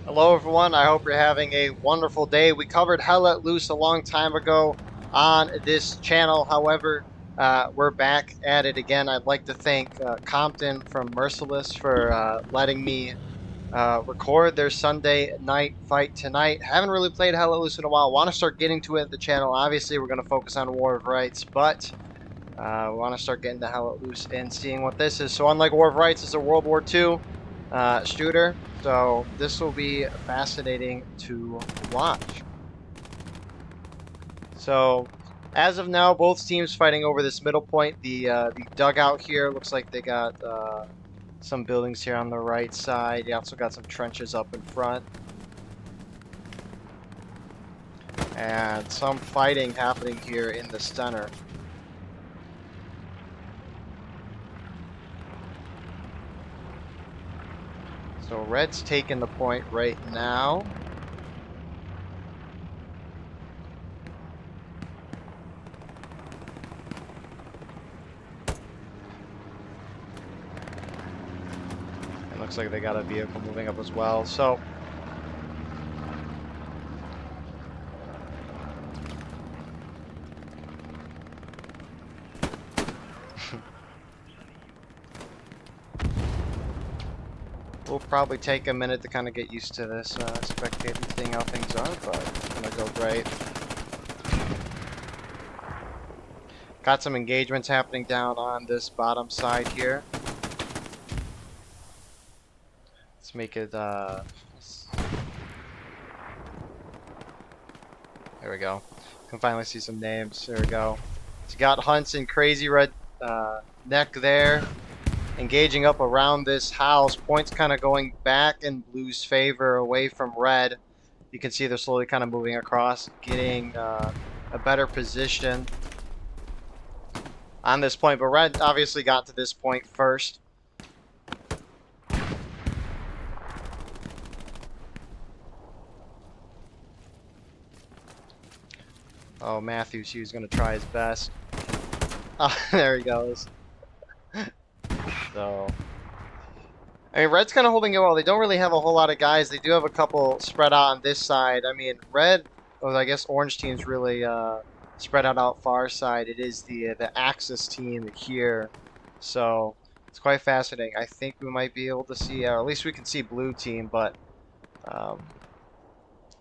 Hello everyone, I hope you're having a wonderful day. We covered Hell Let Loose a long time ago on this channel. However, we're back at it again. I'd like to thank Compton from Merciless for letting me record their Sunday night fight tonight. Haven't really played Hell Let Loose in a while. Want to start getting to it at the channel. Obviously, we're going to focus on War of Rights, but we want to start getting to Hell Let Loose and seeing what this is. So unlike War of Rights, it's a World War II shooter. So this will be fascinating to watch. So as of now, both teams fighting over this middle point. The dugout here looks like they got some buildings here on the right side. You also got some trenches up in front. And some fighting happening here in the center. So Red's taking the point right now. It looks like they got a vehicle moving up as well. So we'll probably take a minute to kind of get used to this spectating thing, how things are, but it's gonna go great. Got some engagements happening down on this bottom side here. Let's make it, there we go. Can finally see some names. There we go. So you got Hunts and Crazy Red neck there. Engaging up around this house. Points kind of going back in Blue's favor, away from Red. You can see they're slowly kind of moving across, getting a better position on this point. But Red obviously got to this point first. Oh, Matthews, he was going to try his best. Oh, there he goes. So, I mean, Red's kind of holding it well. They don't really have a whole lot of guys. They do have a couple spread out on this side. I mean, Red, well, I guess Orange team's really spread out far side. It is the Axis team here. So, it's quite fascinating. I think we might be able to see, or at least we can see Blue team, but um,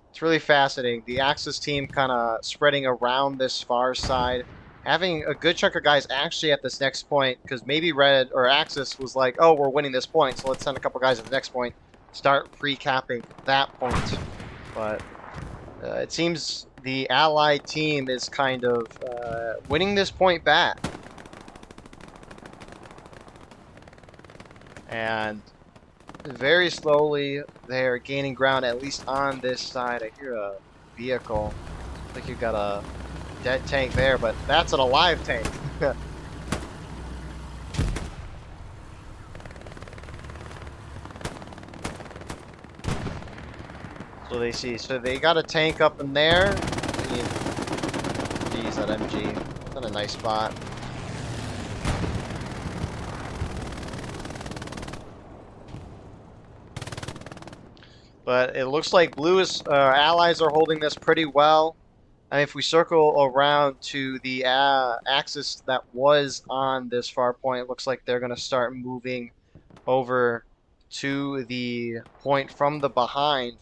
it's really fascinating. The Axis team kind of spreading around this far side, having a good chunk of guys actually at this next point, because maybe Red or Axis was like, oh, we're winning this point, so let's send a couple guys at the next point, start pre-capping that point. But it seems the Allied team is kind of winning this point back. And very slowly, they're gaining ground, at least on this side. I hear a vehicle. I think you've got a dead tank there, but that's an alive tank. So they see. So they got a tank up in there. Geez, that MG. It's in a nice spot. But it looks like Blue's allies are holding this pretty well. And if we circle around to the axis that was on this far point, it looks like they're going to start moving over to the point from the behind.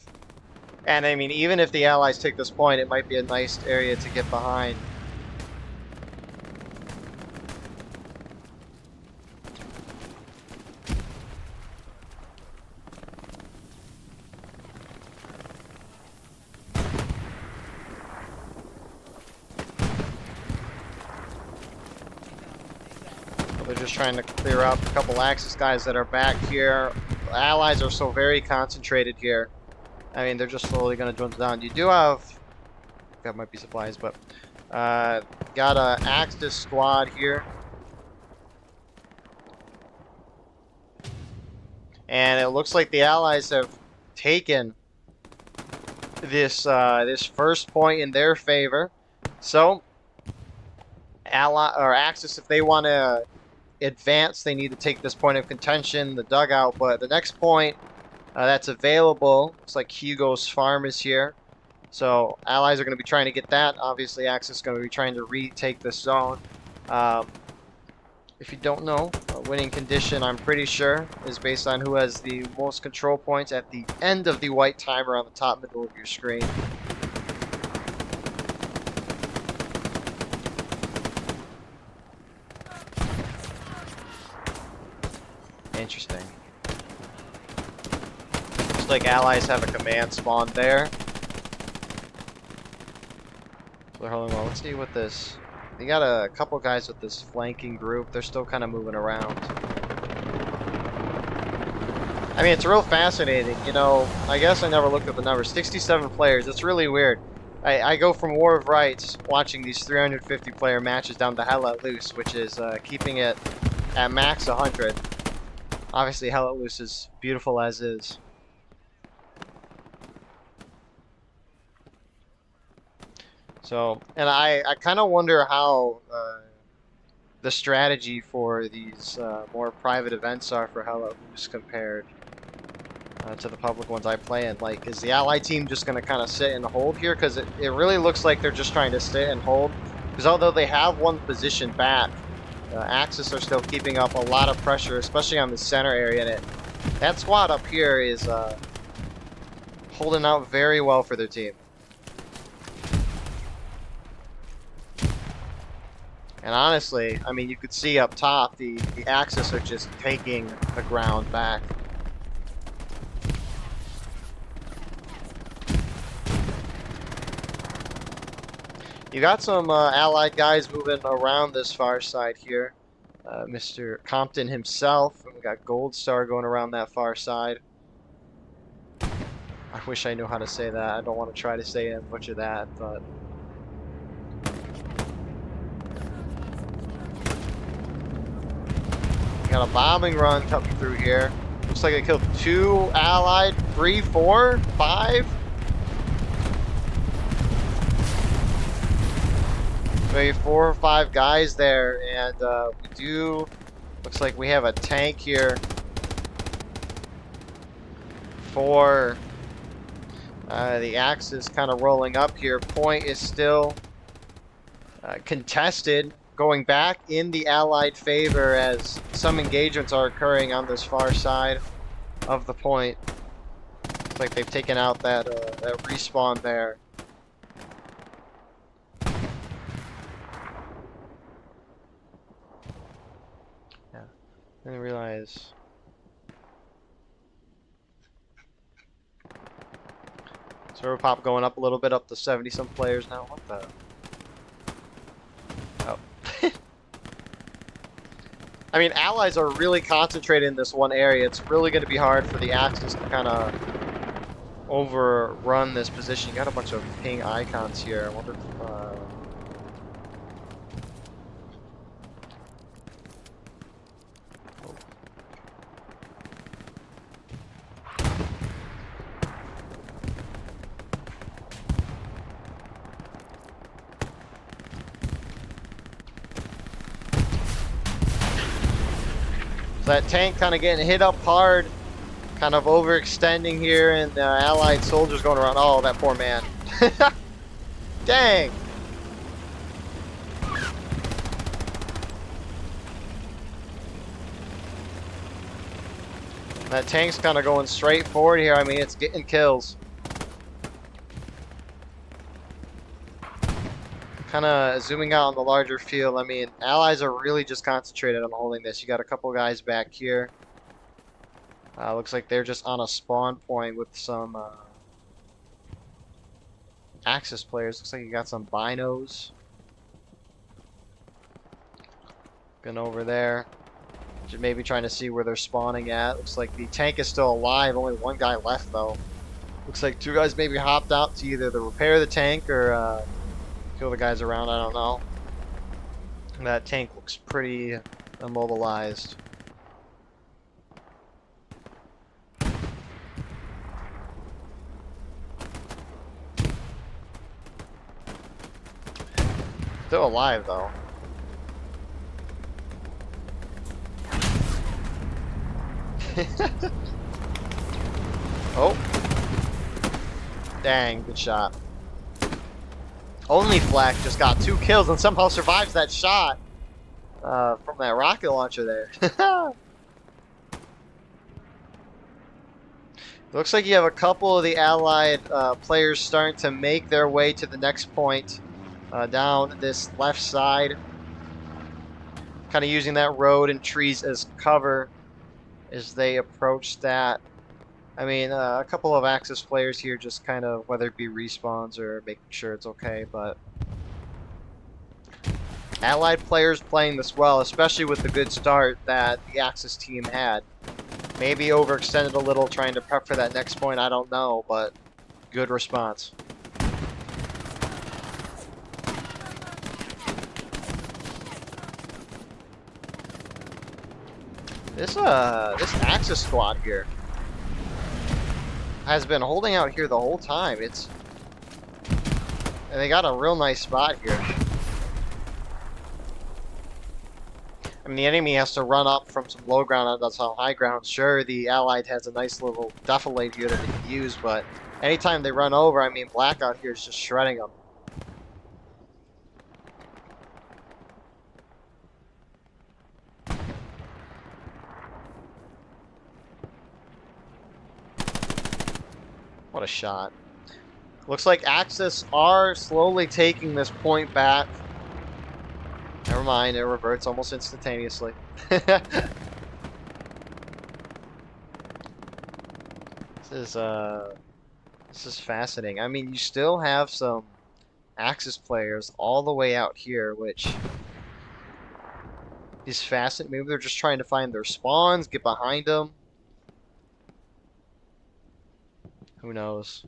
And I mean, even if the allies take this point, it might be a nice area to get behind. They're just trying to clear out a couple Axis guys that are back here. The allies are so very concentrated here. I mean, they're just slowly going to dwindle down. You do have... That might be supplies, but... got a Axis squad here. And it looks like the allies have taken this this first point in their favor. So, Axis, if they want to advance, they need to take this point of contention, the dugout. But the next point that's available. Looks like Hugo's farm is here. So allies are going to be trying to get that. Obviously, Axis is going to be trying to retake this zone. Um, if you don't know, a winning condition, I'm pretty sure, is based on who has the most control points at the end of the white timer on the top middle of your screen. Interesting. Looks like allies have a command spawn there. So they're holding well. Let's see what this... They got a couple guys with this flanking group. They're still kind of moving around. I mean, it's real fascinating. You know, I guess I never looked at the numbers. 67 players. It's really weird. I go from War of Rights, watching these 350 player matches, down to Hell Let Loose, which is keeping it at max 100. Obviously, Hell Let Loose is beautiful as is. So, and I kind of wonder how the strategy for these more private events are for Hell Let Loose compared to the public ones I play in. Like, is the ally team just going to kind of sit and hold here? Because it really looks like they're just trying to sit and hold. Because although they have one position back, Axis are still keeping up a lot of pressure, especially on the center area. And that squad up here is holding out very well for their team. And honestly, I mean, you could see up top, the Axis are just taking the ground back. You got some allied guys moving around this far side here. Mr. Compton himself. And we got Gold Star going around that far side. I wish I knew how to say that. I don't want to try to say it and butcher that, but... Got a bombing run coming through here. Looks like I killed 2 allied, 3, 4, 5. Maybe 4 or 5 guys there, and we do. Looks like we have a tank here for the Axis, kind of rolling up here. Point is still contested, going back in the Allied favor as some engagements are occurring on this far side of the point. Looks like they've taken out that respawn there. Yeah, I didn't realize. Server pop going up a little bit, up to 70-some players now. What the? Oh. I mean, allies are really concentrated in this one area. It's really going to be hard for the Axis to kind of overrun this position. You got a bunch of ping icons here. I wonder if... So that tank kind of getting hit up hard, kind of overextending here, and allied soldiers going around. Oh, that poor man. Dang. That tank's kind of going straight forward here. I mean, it's getting kills. Kind of zooming out on the larger field. I mean, allies are really just concentrated on holding this. You got a couple guys back here. Looks like they're just on a spawn point with some Axis players. Looks like you got some binos. Going over there. Just maybe trying to see where they're spawning at. Looks like the tank is still alive. Only 1 guy left, though. Looks like 2 guys maybe hopped out to either repair the tank or kill the guys around. I don't know. That tank looks pretty immobilized. Still alive, though. Oh. Dang, good shot. Only Flack just got 2 kills and somehow survives that shot from that rocket launcher there. Looks like you have a couple of the allied players starting to make their way to the next point down this left side. Kind of using that road and trees as cover as they approach that. I mean, a couple of Axis players here just kind of, whether it be respawns or making sure it's okay, but Allied players playing this well, especially with the good start that the Axis team had. Maybe overextended a little trying to prep for that next point, I don't know, but good response. This Axis squad here has been holding out here the whole time. And they got a real nice spot here. I mean, the enemy has to run up from some low ground onto some high ground. Sure, the Allied has a nice little defilade here that they can use, but anytime they run over, I mean, Blackout here is just shredding them. What a shot. Looks like Axis are slowly taking this point back. Never mind, it reverts almost instantaneously. This is fascinating. I mean, you still have some Axis players all the way out here, which is fascinating. Maybe they're just trying to find their spawns, get behind them. Who knows?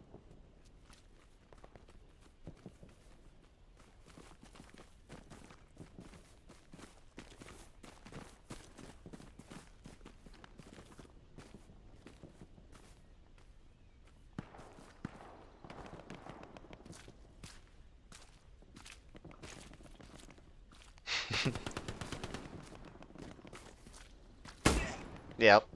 Yep.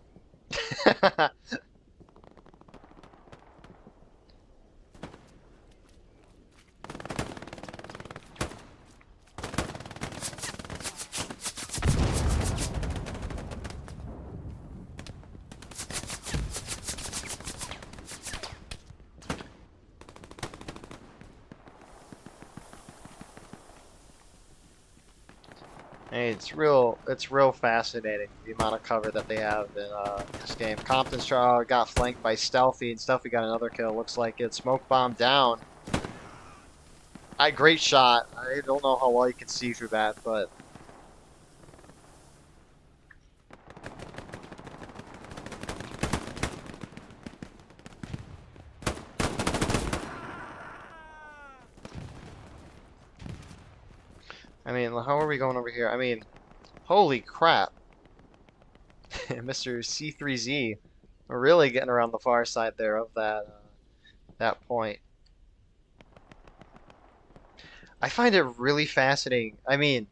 Hey, it's real fascinating the amount of cover that they have in this game. Compton's got flanked by Stealthy, and Stealthy got another kill. Looks like it's smoke bomb down. Great shot. I don't know how well you can see through that, but I mean, how are we going over here? I mean, holy crap. Mr. C3Z, we're really getting around the far side there of that point. I find it really fascinating. I mean,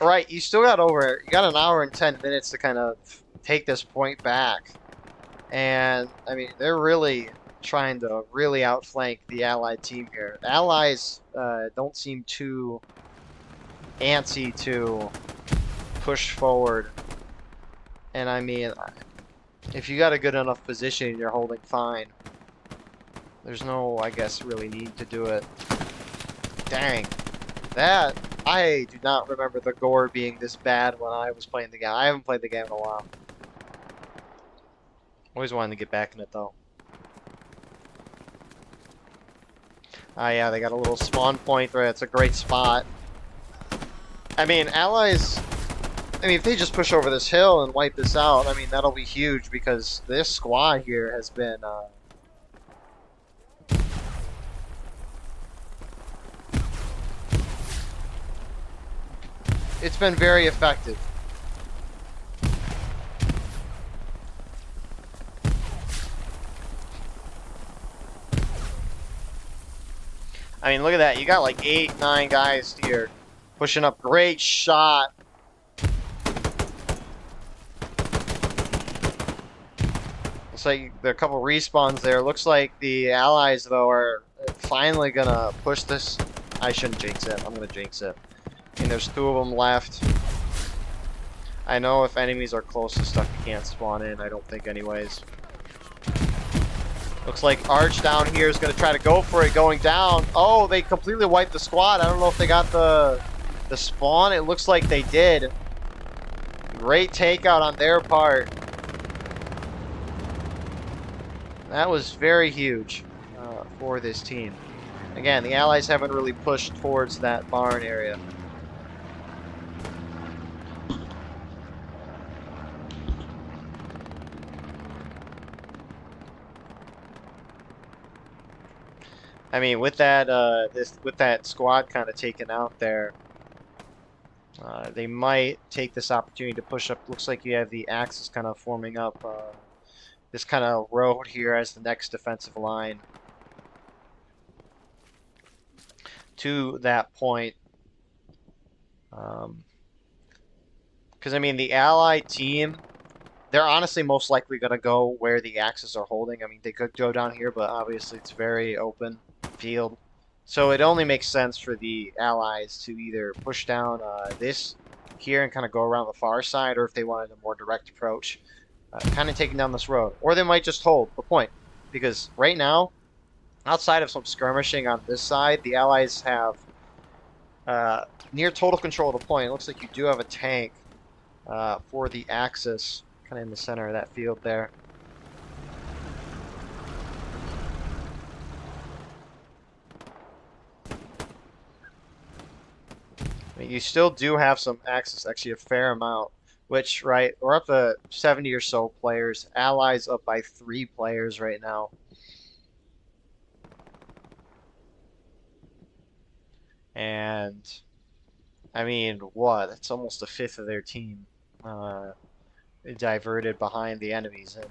right, you got an hour and 10 minutes to kind of take this point back. And, I mean, they're really trying to really outflank the Allied team here. The Allies don't seem too antsy to push forward. And, I mean, if you got a good enough position, you're holding fine. There's no, I guess, really need to do it. Dang. I do not remember the gore being this bad when I was playing the game. I haven't played the game in a while. Always wanted to get back in it, though. Ah, yeah, they got a little spawn point there. It's a great spot. I mean, Allies... I mean, if they just push over this hill and wipe this out, I mean, that'll be huge because this squad here has been... it's been very effective. I mean, look at that. You got like 8, 9 guys here pushing up. Great shot. Looks like there are a couple respawns there. Looks like the allies, though, are finally gonna push this. I shouldn't jinx it. I'm gonna jinx it. And there's 2 of them left. I know if enemies are close to stuff, you can't spawn in. I don't think anyways. Looks like Arch down here is gonna try to go for it, going down. Oh, they completely wiped the squad. I don't know if they got the spawn. It looks like they did. Great takeout on their part. That was very huge for this team. Again, the allies haven't really pushed towards that barn area. I mean, with that with that squad kind of taken out there, they might take this opportunity to push up. Looks like you have the Axis kind of forming up this kind of road here as the next defensive line to that point. Because I mean, the Allied team, they're honestly most likely going to go where the Axis are holding. I mean, they could go down here, but obviously it's very open field. So it only makes sense for the Allies to either push down this here and kind of go around the far side, or if they wanted a more direct approach, kind of taking down this road. Or they might just hold the point. Because right now, outside of some skirmishing on this side, the Allies have near total control of the point. It looks like you do have a tank for the Axis, kind of in the center of that field there. I mean, you still do have some Axis, actually a fair amount, which, right, we're up to 70 or so players. Allies up by 3 players right now. And, I mean, what? That's almost a fifth of their team diverted behind the enemies, and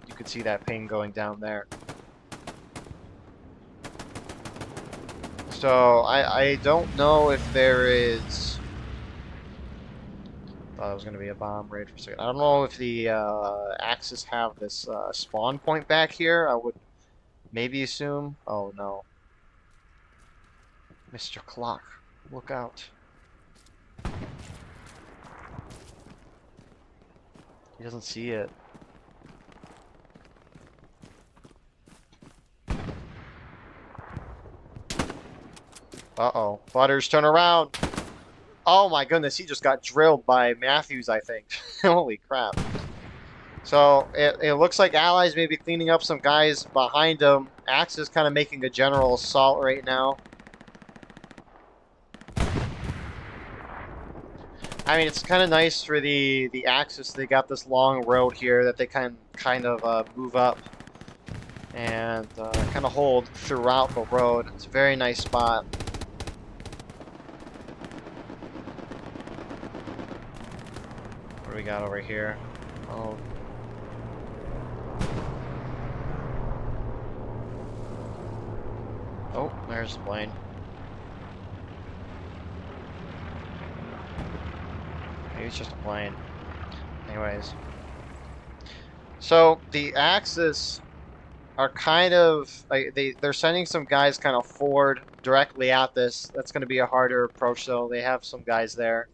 you could see that ping going down there. So I don't know if there is. Thought it was going to be a bomb raid for a second. I don't know if the Axis have this spawn point back here. I would maybe assume. Oh no, Mr. Clock, look out! He doesn't see it. Uh-oh. Butters, turn around. Oh my goodness, he just got drilled by Matthews, I think. Holy crap. So, it looks like Allies may be cleaning up some guys behind them. Axis kind of making a general assault right now. I mean, it's kind of nice for the Axis. They got this long road here that they can kind of move up and kind of hold throughout the road. It's a very nice spot. What do we got over here? Oh. Oh, there's the plane. Maybe it's just a plane. Anyways. So, the Axis are kind of they're sending some guys kind of forward directly at this. That's going to be a harder approach, though. They have some guys there,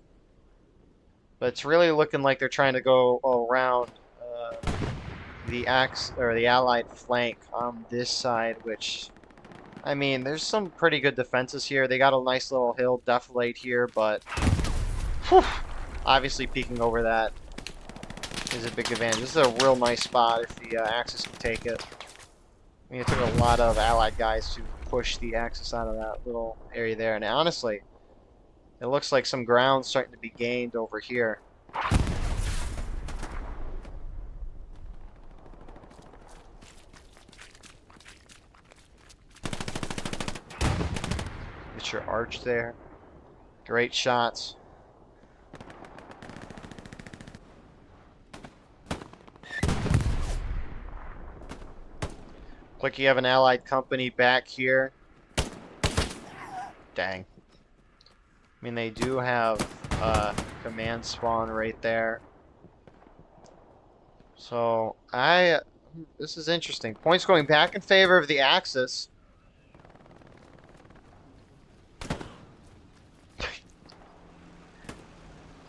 but it's really looking like they're trying to go around the Allied flank on this side. Which, I mean, there's some pretty good defenses here. They got a nice little hill defilade here, but whew, obviously peeking over that is a big advantage. This is a real nice spot if the Axis can take it. I mean, it took a lot of Allied guys to push the Axis out of that little area there. And honestly, it looks like some ground's starting to be gained over here. Get your arch there. Great shots. Like you have an Allied company back here. Dang. I mean, they do have command spawn right there. So, This is interesting. Points going back in favor of the Axis.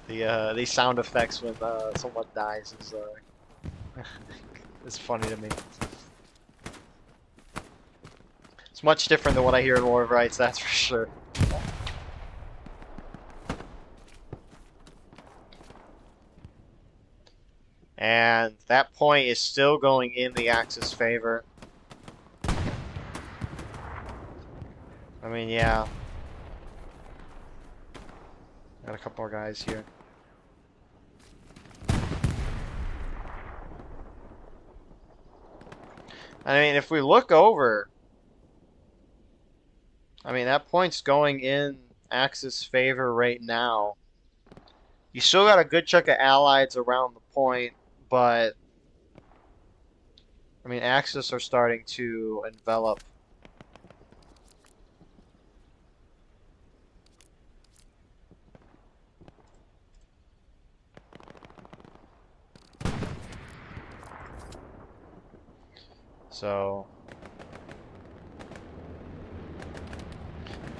The sound effects when someone dies is is funny to me. It's much different than what I hear in War of Rights, that's for sure. And that point is still going in the Axis favor. I mean, yeah. Got a couple more guys here. I mean, if we look over, I mean, that point's going in Axis favor right now. You still got a good chunk of allies around the point, but I mean, Axis are starting to envelop. So,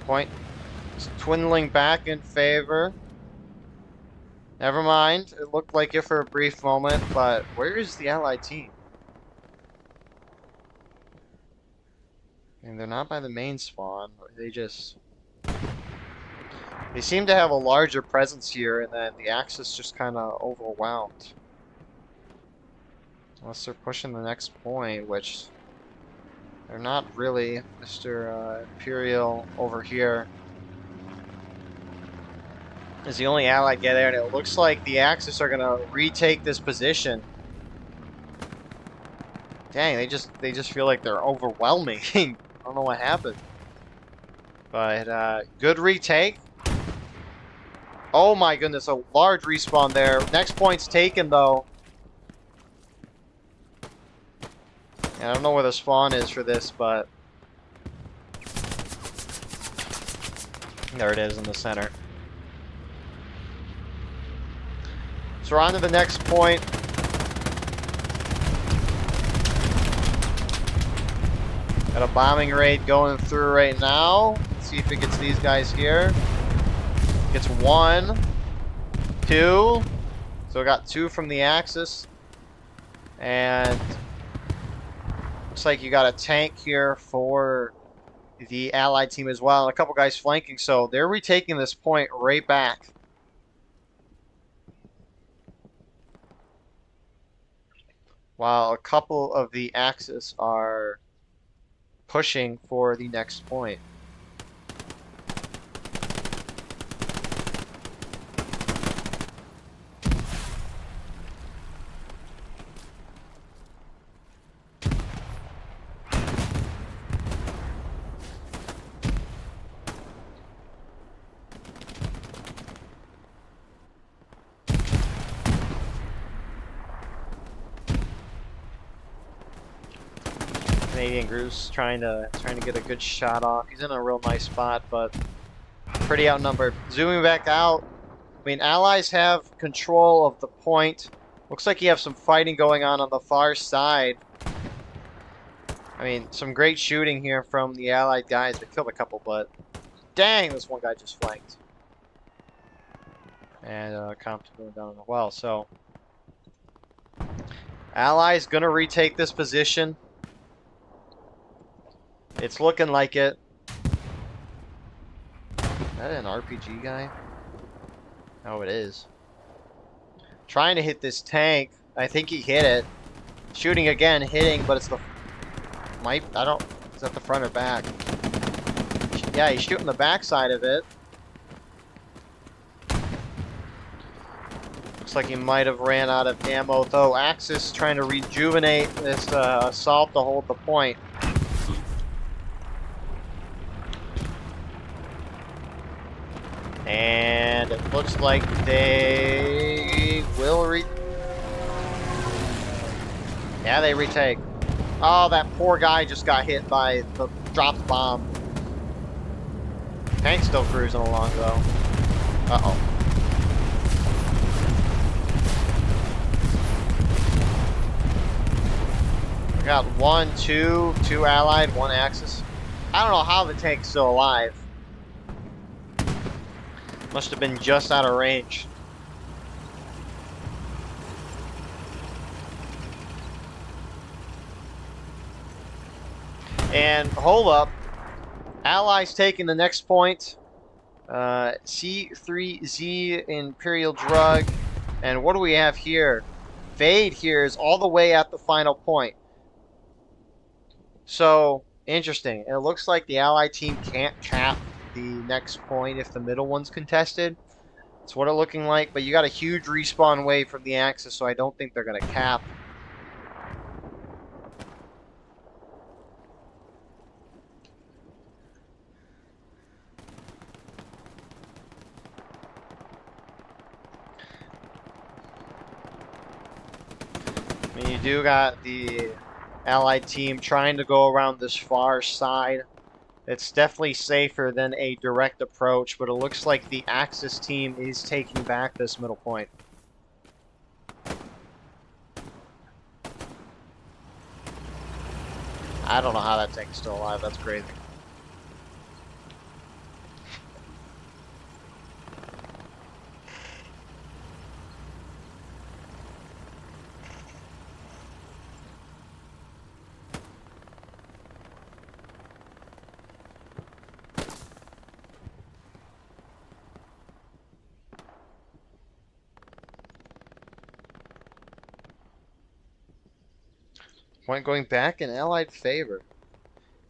point is dwindling back in favor. Never mind, it looked like it for a brief moment, but where is the Allied team? And they're not by the main spawn. They seem to have a larger presence here, and then the Axis just kind of overwhelmed. Unless they're pushing the next point, which they're not really. Mr. Imperial over here is the only ally get there, and it looks like the Axis are gonna retake this position. Dang, they just feel like they're overwhelming. I don't know what happened, but good retake. Oh my goodness, a large respawn there. Next point's taken though. And I don't know where the spawn is for this, but there it is in the center. So we're on to the next point. Got a bombing raid going through right now. Let's see if it gets these guys here. Gets 1, 2. So we got 2 from the Axis. And looks like you got a tank here for the Allied team as well. And a couple guys flanking. So they're retaking this point right back. While a couple of the Axis are pushing for the next point. Canadian Goose trying to get a good shot off. He's in a real nice spot, but pretty outnumbered. Zooming back out, I mean, Allies have control of the point. Looks like you have some fighting going on the far side. I mean, some great shooting here from the Allied guys. They killed a couple, but dang, this one guy just flanked. And Compton going down as well. So, Allies gonna retake this position. It's looking like it. Is that an RPG guy? Oh, it is. Trying to hit this tank. I think he hit it. Shooting again, hitting, but it's the... I don't... Is that the front or back? Yeah, he's shooting the back side of it. Looks like he might have ran out of ammo, though. Axis trying to rejuvenate this assault to hold the point. And it looks like they will Yeah, they retake. Oh, that poor guy just got hit by the dropped bomb. Tank's still cruising along, though. Uh-oh. I got one, two allied, one Axis. I don't know how the tank's still alive. Must have been just out of range. And hold up. Allies taking the next point. C3Z Imperial Drug. And what do we have here? Vade here is all the way at the final point. So, interesting. It looks like the Allied team can't cap the next point if the middle one's contested. That's what it's looking like. But you got a huge respawn wave from the Axis, so I don't think they're going to cap. I mean, you do got the Allied team trying to go around this far side. It's definitely safer than a direct approach, but it looks like the Axis team is taking back this middle point. I don't know how that tank is still alive. That's crazy. Point going back in Allied favor.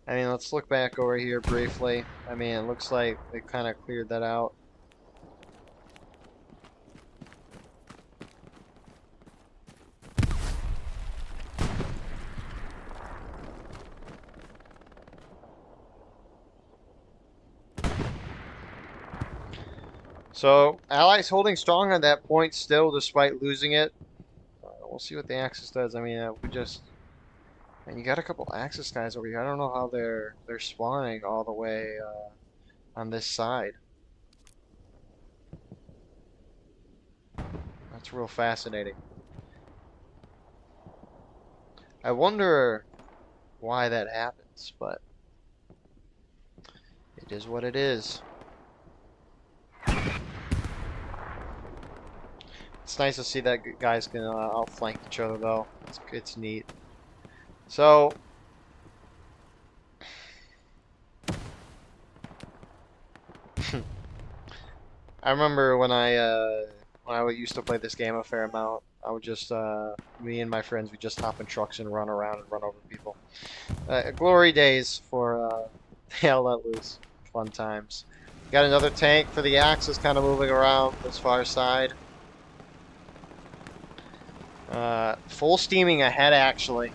I mean, let's look back over here briefly. I mean, it looks like they kind of cleared that out. So, Allies holding strong on that point still, despite losing it. We'll see what the Axis does. I mean, we just... And you got a couple Axis guys over here. I don't know how they're spawning all the way on this side. That's real fascinating. I wonder why that happens, but it is what it is. It's nice to see that guys can outflank each other, though. It's neat. So, I remember when I used to play this game a fair amount. I would just me and my friends would just hop in trucks and run around and run over people. Glory days for Hell Let Loose. Fun times. Got another tank for the Axis, kind of moving around this far side. Full steaming ahead, actually.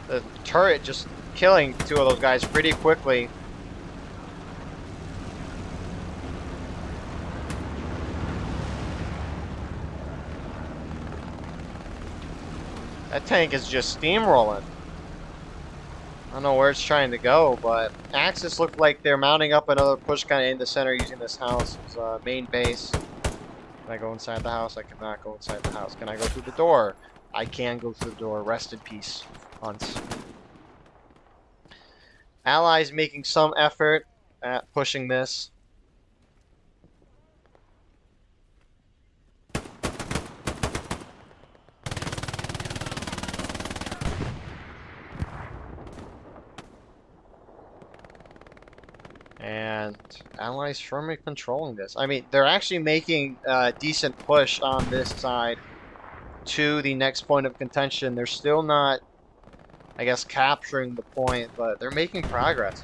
The turret just killing two of those guys pretty quickly. That tank is just steamrolling. I don't know where it's trying to go, but Axis look like they're mounting up another push kind of in the center using this house as main base. Can I go inside the house? I cannot go inside the house. Can I go through the door? I can go through the door. Rest in peace, Hunts. Allies making some effort at pushing this. And Allies firmly controlling this. I mean, they're actually making a decent push on this side to the next point of contention. They're still not, I guess, capturing the point, but they're making progress.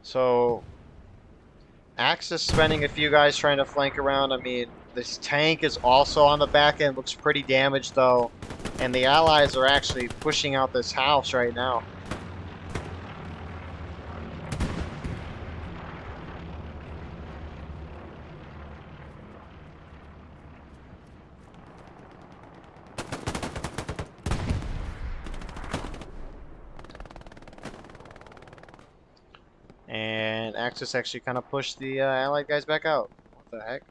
So, Axis spending a few guys trying to flank around. I mean, this tank is also on the back end. Looks pretty damaged, though. And the Allies are actually pushing out this house right now. And Axis actually kind of pushed the Allied guys back out. What the heck?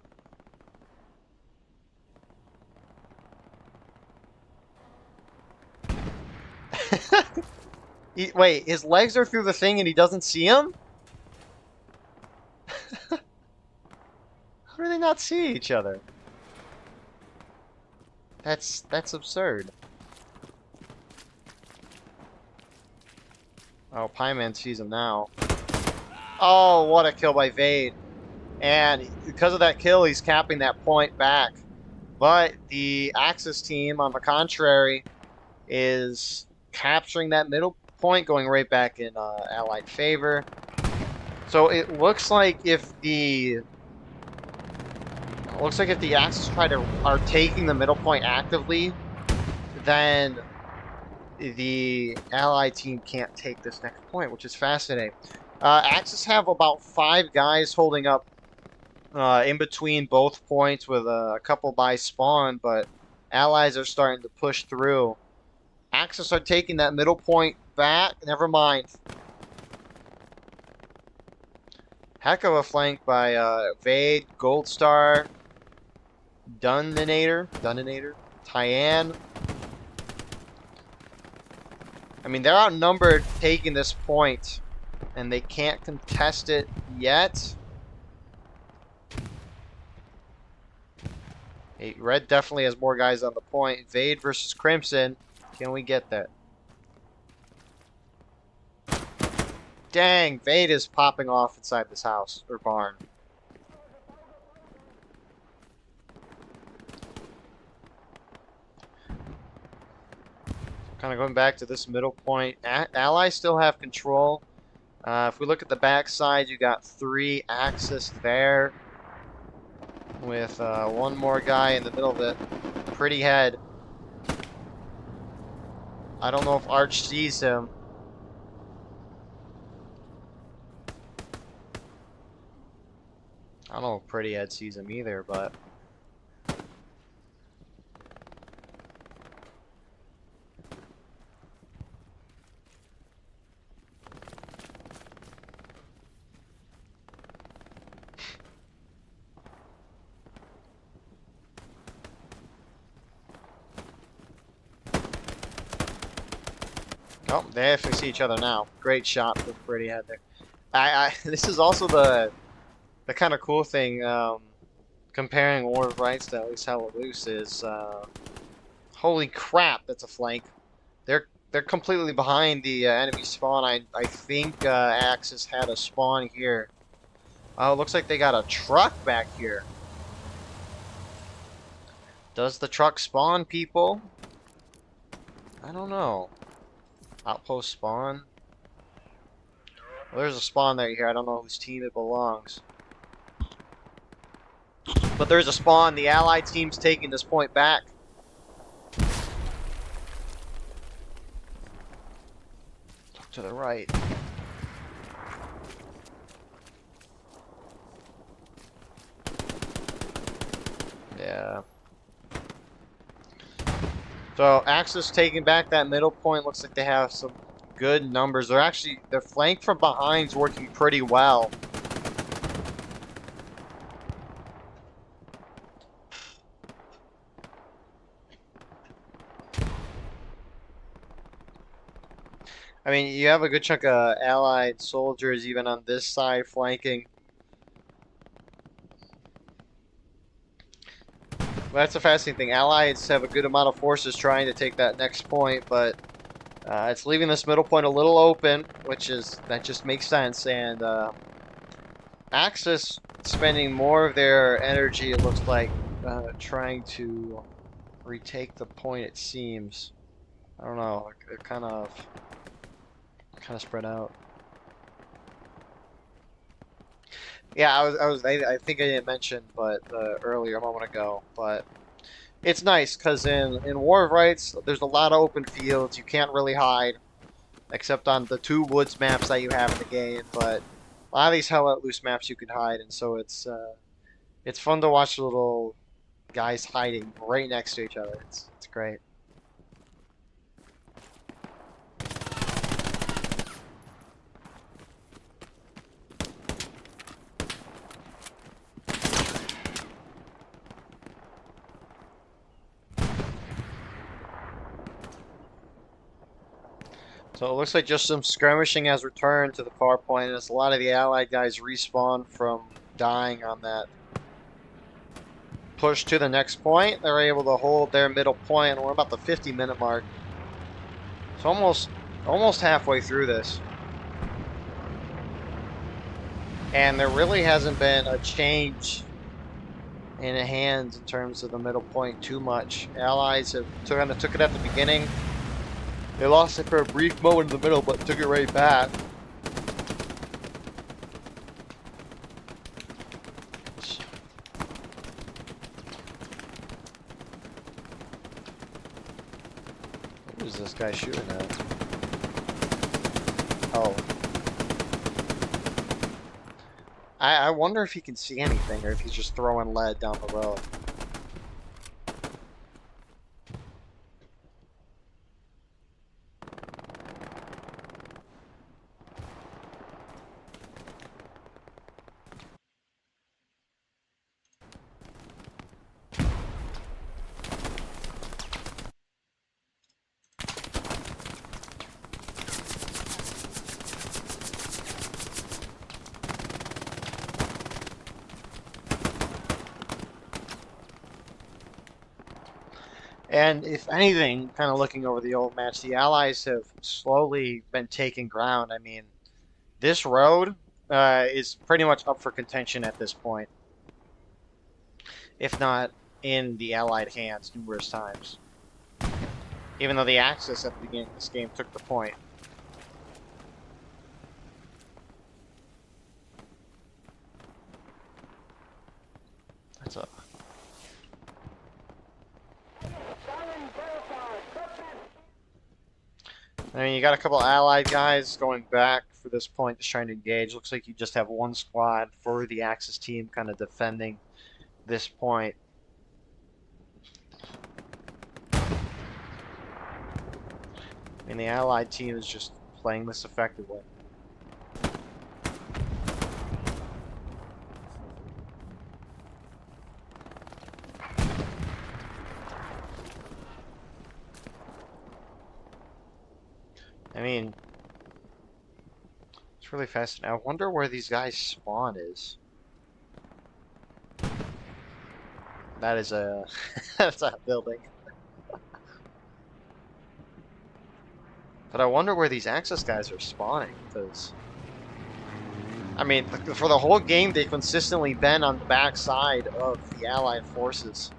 Wait, his legs are through the thing and he doesn't see him? How do they not see each other? That's absurd. Oh, Pieman sees him now. Oh, what a kill by Vade. And because of that kill, he's capping that point back. But the Axis team, on the contrary, is capturing that middle point, going right back in Allied favor. So it looks like if the Axis are taking the middle point actively, then the Allied team can't take this next point, which is fascinating. Axis have about 5 guys holding up in between both points with a couple by spawn, but Allies are starting to push through. Axis are taking that middle point back. Never mind. Heck of a flank by Vade, Gold Star, Duninator, Tyann. I mean, they're outnumbered taking this point, and they can't contest it yet. Hey, Red definitely has more guys on the point. Vade versus Crimson. Can we get that? Dang, Vade is popping off inside this house or barn. Kind of going back to this middle point. Allies still have control. If we look at the back side, you got 3 Axis there with one more guy in the middle of it. Pretty head. I don't know if Arch sees him. I don't know if Pretty Head sees him either, but... Oh, they definitely see each other now. Great shot from Pretty Head there. This is also the kind of cool thing, comparing War of Rights to at least Hell Loose is, holy crap, that's a flank. They're completely behind the enemy spawn. I think Axis had a spawn here. Oh, looks like they got a truck back here. Does the truck spawn people? I don't know. Outpost spawn. Well, there's a spawn there here. I don't know whose team it belongs. But there's a spawn. The Allied team's taking this point back. Look to the right. Yeah. So Axis taking back that middle point. Looks like they have some good numbers. Their flank from behind's working pretty well. I mean, you have a good chunk of Allied soldiers even on this side flanking. Well, that's a fascinating thing. Allies have a good amount of forces trying to take that next point, but it's leaving this middle point a little open, that just makes sense. And Axis spending more of their energy, it looks like, trying to retake the point. It seems. I don't know. They're kind of spread out. Yeah, I think I didn't mention, but earlier a moment ago, but it's nice because in War of Rights, there's a lot of open fields. You can't really hide, except on the 2 woods maps that you have in the game. But a lot of these Hell Let Loose maps you can hide, and so it's fun to watch little guys hiding right next to each other. It's great. So it looks like just some skirmishing has returned to the far point, as a lot of the Allied guys respawn from dying on that push to the next point. They're able to hold their middle point, and we're about the 50-minute mark. So almost halfway through this. And there really hasn't been a change in hands in terms of the middle point too much. Allies have kind of took it at the beginning. They lost it for a brief moment in the middle, but took it right back. What is this guy shooting at? Oh. I wonder if he can see anything or if he's just throwing lead down the road. And if anything, kind of looking over the old match, the Allies have slowly been taking ground. I mean, this road is pretty much up for contention at this point, if not in the Allied hands numerous times. Even though the Axis at the beginning of this game took the point. That's a... I mean, you got a couple Allied guys going back for this point, just trying to engage. Looks like you just have one squad for the Axis team kind of defending this point. I mean, the Allied team is just playing this effectively. I mean, it's really fascinating. I wonder where these guys' spawn is. That is a... that's a building. But I wonder where these Axis guys are spawning, because... I mean, for the whole game, they've consistently been on the backside of the Allied forces.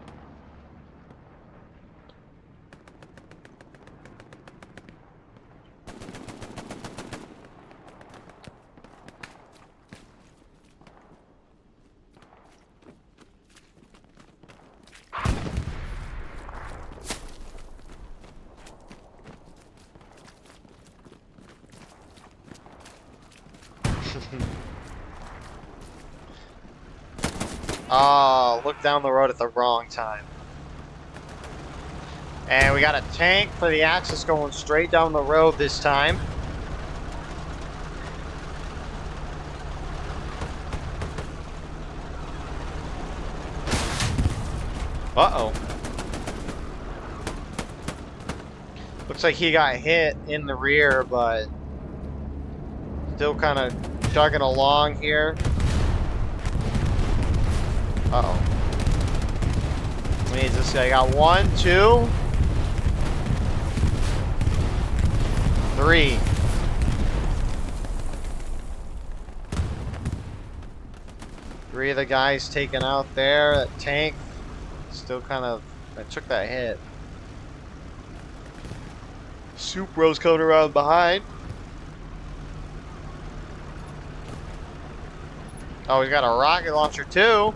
Oh, look down the road at the wrong time. And we got a tank for the Axis going straight down the road this time. Uh-oh. Looks like he got hit in the rear, but still kind of chugging along here. Uh-oh. Means this guy got 1, 2, 3. Three of the guys taken out there. That tank still kind of... I took that hit. Supro's coming around behind. Oh, we got a rocket launcher too.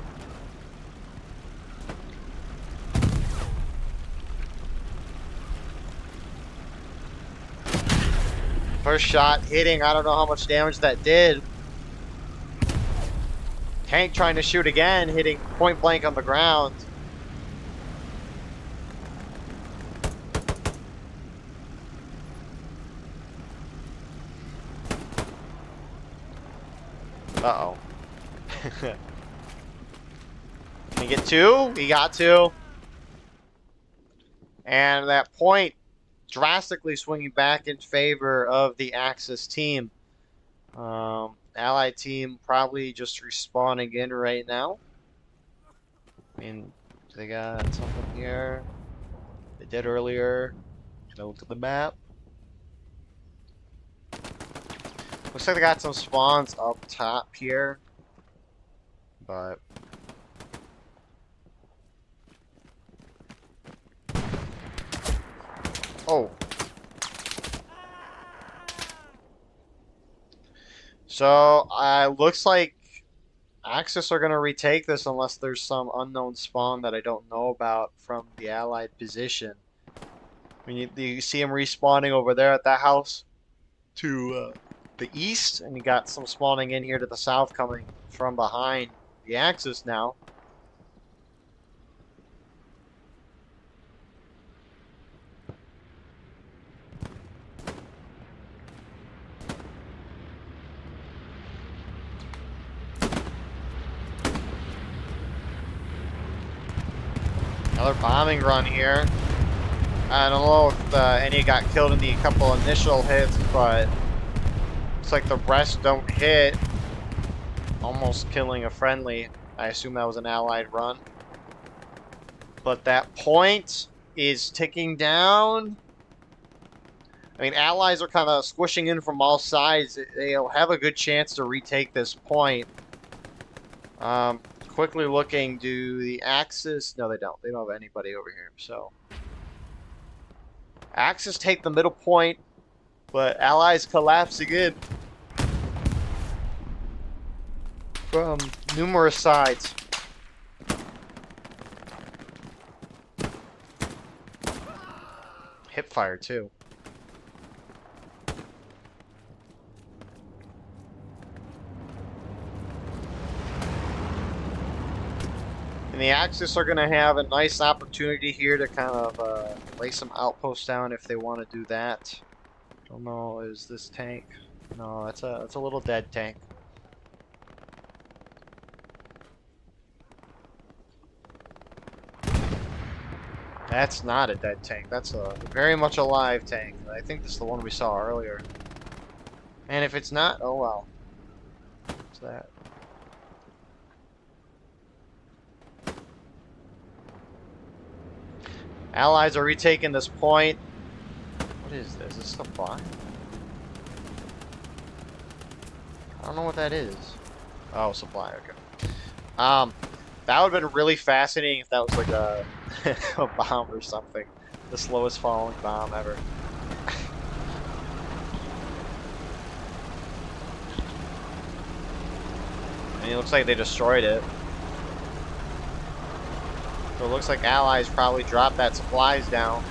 First shot hitting, I don't know how much damage that did. Tank trying to shoot again, hitting point blank on the ground. Uh-oh. Can he get 2? He got 2. And that point drastically swinging back in favor of the Axis team. Allied team probably just respawning in right now. I mean, they got something here. They did earlier. Can I look at the map? Looks like they got some spawns up top here. But oh. So, looks like Axis are going to retake this unless there's some unknown spawn that I don't know about from the Allied position. I mean, you see them respawning over there at that house to the east, and you got some spawning in here to the south coming from behind the Axis now. Another bombing run here. I don't know if any got killed in the couple initial hits, but looks like the rest don't hit. Almost killing a friendly. I assume that was an allied run. But that point is ticking down. I mean, allies are kind of squishing in from all sides. They'll have a good chance to retake this point. Quickly looking, do the Axis... No, they don't. They don't have anybody over here, so... Axis take the middle point, but allies collapse again. From numerous sides. Hip fire, too. And the Axis are going to have a nice opportunity here to kind of lay some outposts down if they want to do that. Don't know, is this tank? No, that's a little dead tank. That's not a dead tank. That's a very much alive tank. I think this is the one we saw earlier. And if it's not, oh well. What's that? Allies are retaking this point. What is this? Is this supply? I don't know what that is. Oh, supply, okay. That would have been really fascinating if that was like a, a bomb or something. The slowest falling bomb ever. And it looks like they destroyed it. So it looks like allies probably dropped that supplies down.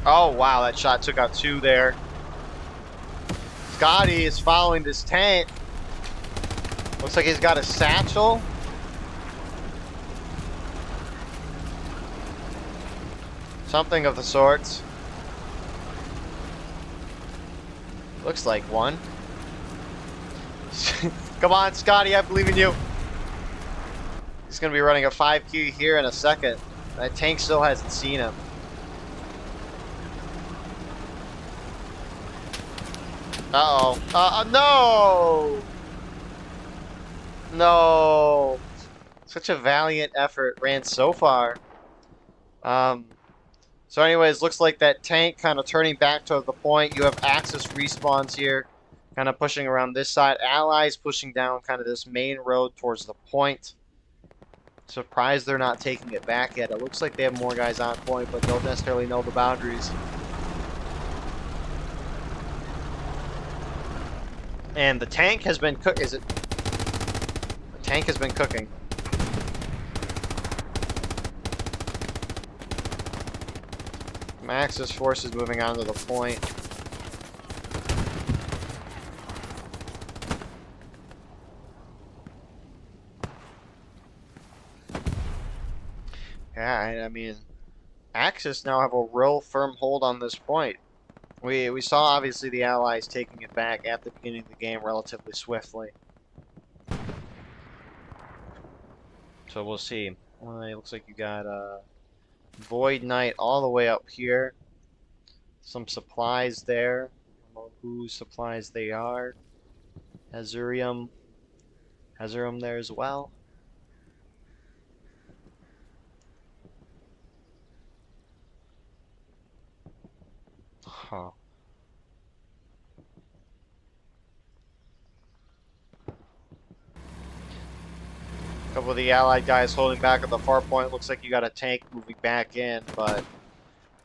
Oh wow, that shot took out two there. Scotty is following this tank. Looks like he's got a satchel. Something of the sorts. Looks like one. Come on, Scotty, I believe in you. He's going to be running a 5Q here in a second. That tank still hasn't seen him. Uh-oh. No! No! Such a valiant effort ran so far. So anyways, looks like that tank kind of turning back to the point. You have Axis respawns here, kind of pushing around this side. Allies pushing down kind of this main road towards the point. Surprised they're not taking it back yet. It looks like they have more guys on point, but don't necessarily know the boundaries. And the tank has been cooked. Is it? The tank has been cooking. Axis forces moving on to the point. Yeah, I mean, Axis now have a real firm hold on this point. We saw obviously the Allies taking it back at the beginning of the game relatively swiftly. So we'll see. It looks like you got Void Knight all the way up here. Some supplies there. I don't know whose supplies they are. Hazurium. Hazurium there as well. Huh. A couple of the Allied guys holding back at the far point. Looks like you got a tank moving back in, but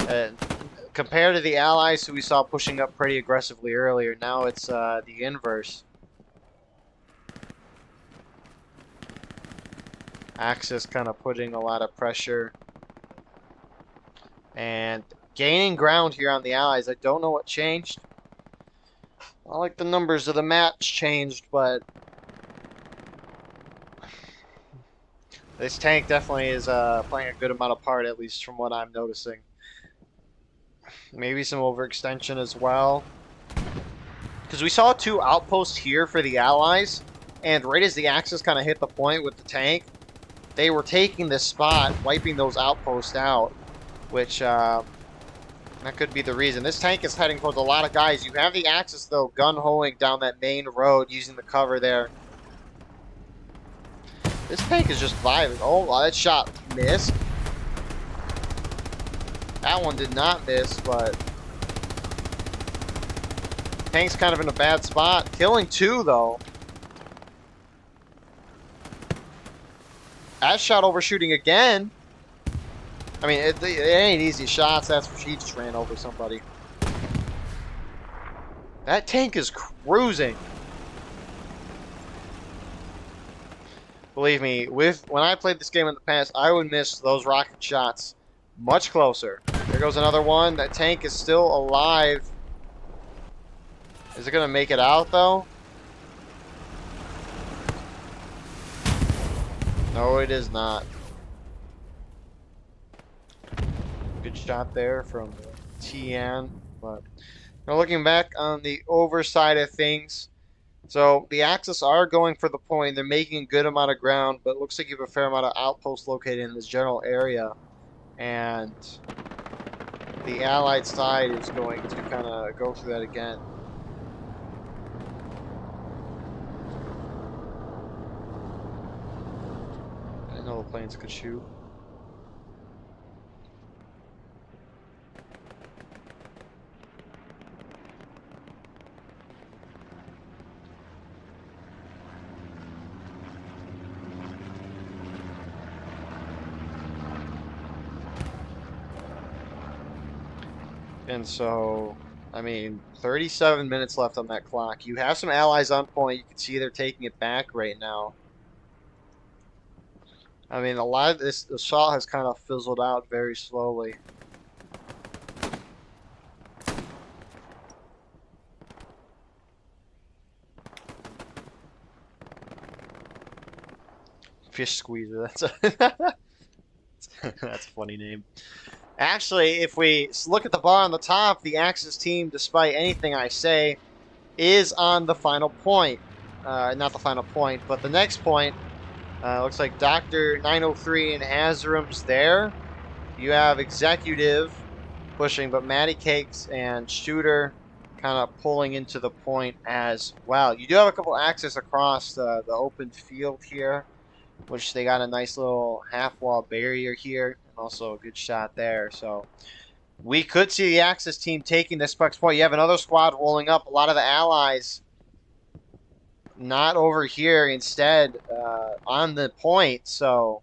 uh, compared to the Allies who we saw pushing up pretty aggressively earlier, now it's the inverse. Axis kind of putting a lot of pressure and gaining ground here on the Allies. I don't know what changed. I like the numbers of the match changed, but this tank definitely is playing a good amount of part, at least from what I'm noticing. Maybe some overextension as well. Because we saw 2 outposts here for the Allies, and right as the Axis kind of hit the point with the tank, they were taking this spot, wiping those outposts out, which that could be the reason. This tank is heading towards a lot of guys. You have the Axis, though, gun-holing down that main road, using the cover there. This tank is just vibing. Oh, that shot missed. That one did not miss, but tank's kind of in a bad spot. Killing 2, though. That shot overshooting again. I mean, it ain't easy shots. That's for she just ran over somebody. That tank is cruising. Believe me, when I played this game in the past, I would miss those rocket shots much closer. There goes another one. That tank is still alive. Is it going to make it out, though? No, it is not. Good shot there from Tian. But looking back on the overside of things, so the Axis are going for the point. They're making a good amount of ground, but it looks like you have a fair amount of outposts located in this general area. And the Allied side is going to kind of go through that again. I know the planes could shoot. And so, I mean, 37 minutes left on that clock. You have some allies on point. You can see they're taking it back right now. I mean, a lot of this assault has kind of fizzled out very slowly. Fish squeezer, that's a that's a funny name. Actually, if we look at the bar on the top, the Axis team, despite anything I say, is on the final point. Not the final point, but the next point. Looks like Dr. 903 and Hazurum's there. You have Executive pushing, but Matty Cakes and Shooter kind of pulling into the point as well. You do have a couple Axis across the open field here, which they got a nice little half-wall barrier here, and also a good shot there. So we could see the Axis team taking this next point. You have another squad rolling up. A lot of the allies not over here, instead on the point. So,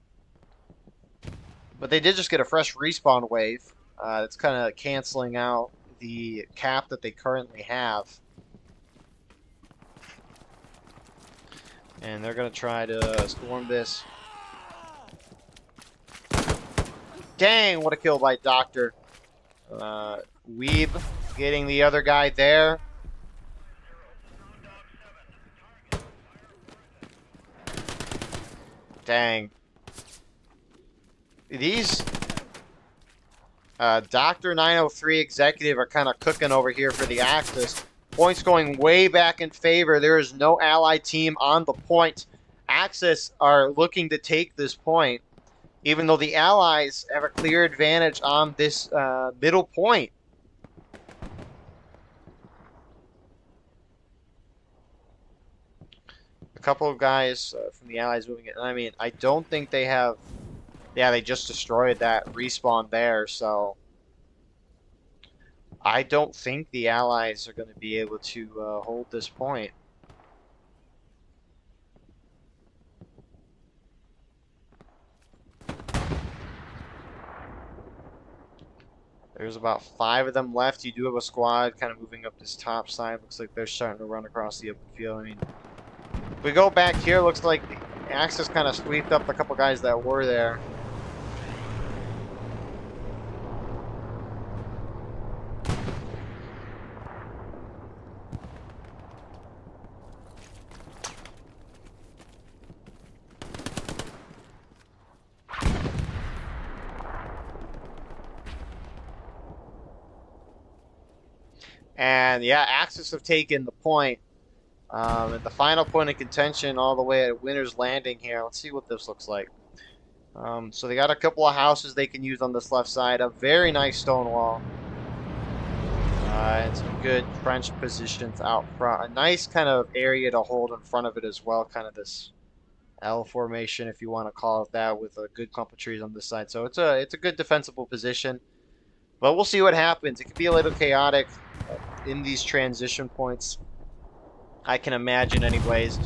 but they did just get a fresh respawn wave. That's kind of canceling out the cap that they currently have. And they're going to try to storm this. Dang, what a kill by Doctor. Weeb getting the other guy there. Dang. these Dr. 903 executive are kind of cooking over here for the Axis. Points going way back in favor. There is no allied team on the point. Axis are looking to take this point, even though the Allies have a clear advantage on this middle point. A couple of guys from the Allies moving in. I mean, I don't think they have... Yeah, they just destroyed that respawn there, so... I don't think the Allies are going to be able to hold this point. There's about 5 of them left. You do have a squad kind of moving up this top side. Looks like they're starting to run across the open field. I mean, if we go back here, looks like the Axis kind of sweeped up a couple guys that were there. And yeah, Axis have taken the point. At the final point of contention all the way at Winter's Landing here. Let's see what this looks like. So they got a couple of houses they can use on this left side. A very nice stone wall. And some good French positions out front. A nice kind of area to hold in front of it as well. Kind of this L formation, if you want to call it that, with a good clump of trees on this side. So it's a good defensible position. But we'll see what happens. It could be a little chaotic in these transition points, I can imagine anyways,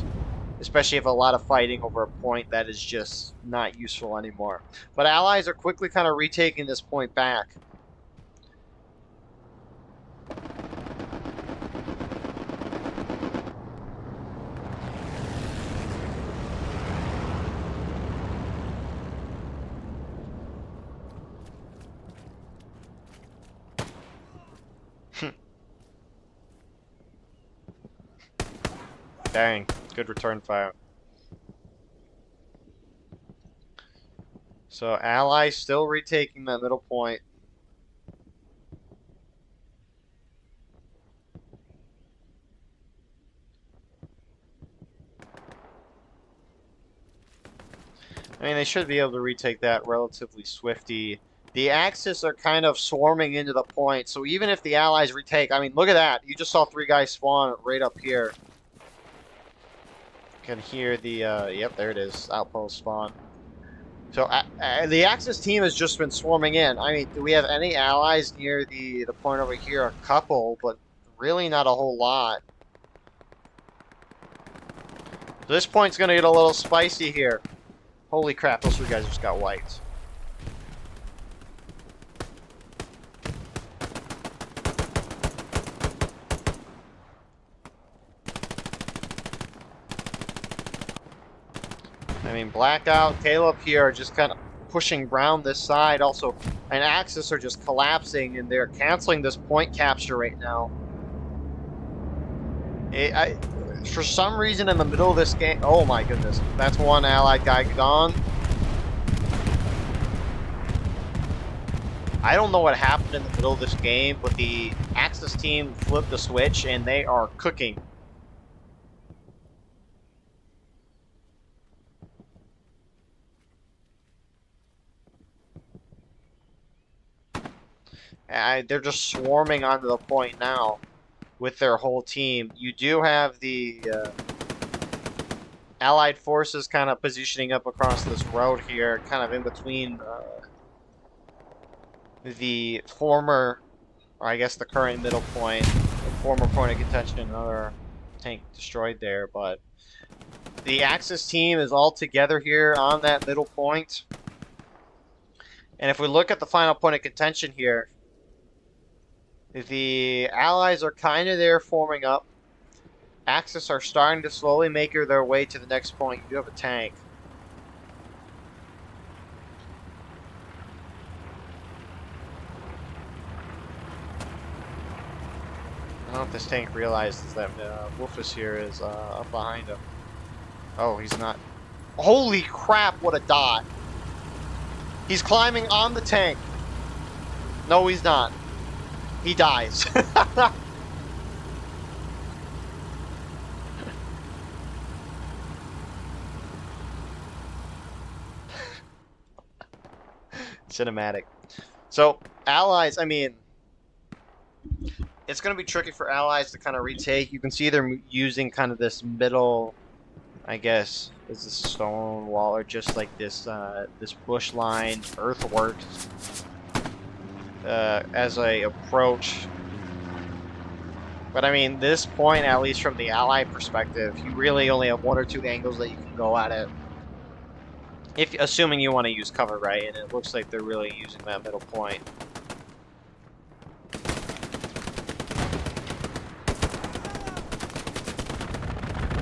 especially if a lot of fighting over a point that is just not useful anymore. But Allies are quickly kind of retaking this point back. Dang, good return fire. So Allies still retaking that middle point. I mean, they should be able to retake that relatively swifty. The Axis are kind of swarming into the point, so even if the Allies retake, I mean, look at that. You just saw 3 guys spawn right up here. Can hear the, yep, there it is, outpost spawn. So the Axis team has just been swarming in. I mean, do we have any allies near the point over here? A couple, but really not a whole lot. So this point's going to get a little spicy here. Holy crap, those 3 guys just got wiped. I mean, Blackout, Caleb here are just kind of pushing Brown this side. Also, and Axis are just collapsing, and they're canceling this point capture right now. For some reason, in the middle of this game... Oh my goodness. That's one allied guy gone. I don't know what happened in the middle of this game, but the Axis team flipped the switch, and they are cooking. They're just swarming onto the point now with their whole team. You do have the Allied forces kind of positioning up across this road here, kind of in between the former, or I guess the current middle point, the former point of contention, another tank destroyed there, but the Axis team is all together here on that middle point. And if we look at the final point of contention here, the Allies are kind of there forming up. Axis are starting to slowly make their way to the next point. You do have a tank. I don't know if this tank realizes that Wolfus here is up behind him. Oh, he's not. Holy crap, what a dot. He's climbing on the tank. No, he's not. He dies. Cinematic. So, allies, I mean, it's going to be tricky for allies to kind of retake. You can see they're using kind of this middle, I guess, is a stone wall or just like this bush line, earthworks, as a approach. But I mean, this point, at least from the ally perspective, you really only have one or two angles that you can go at it. If assuming you want to use cover, right? And it looks like they're really using that middle point.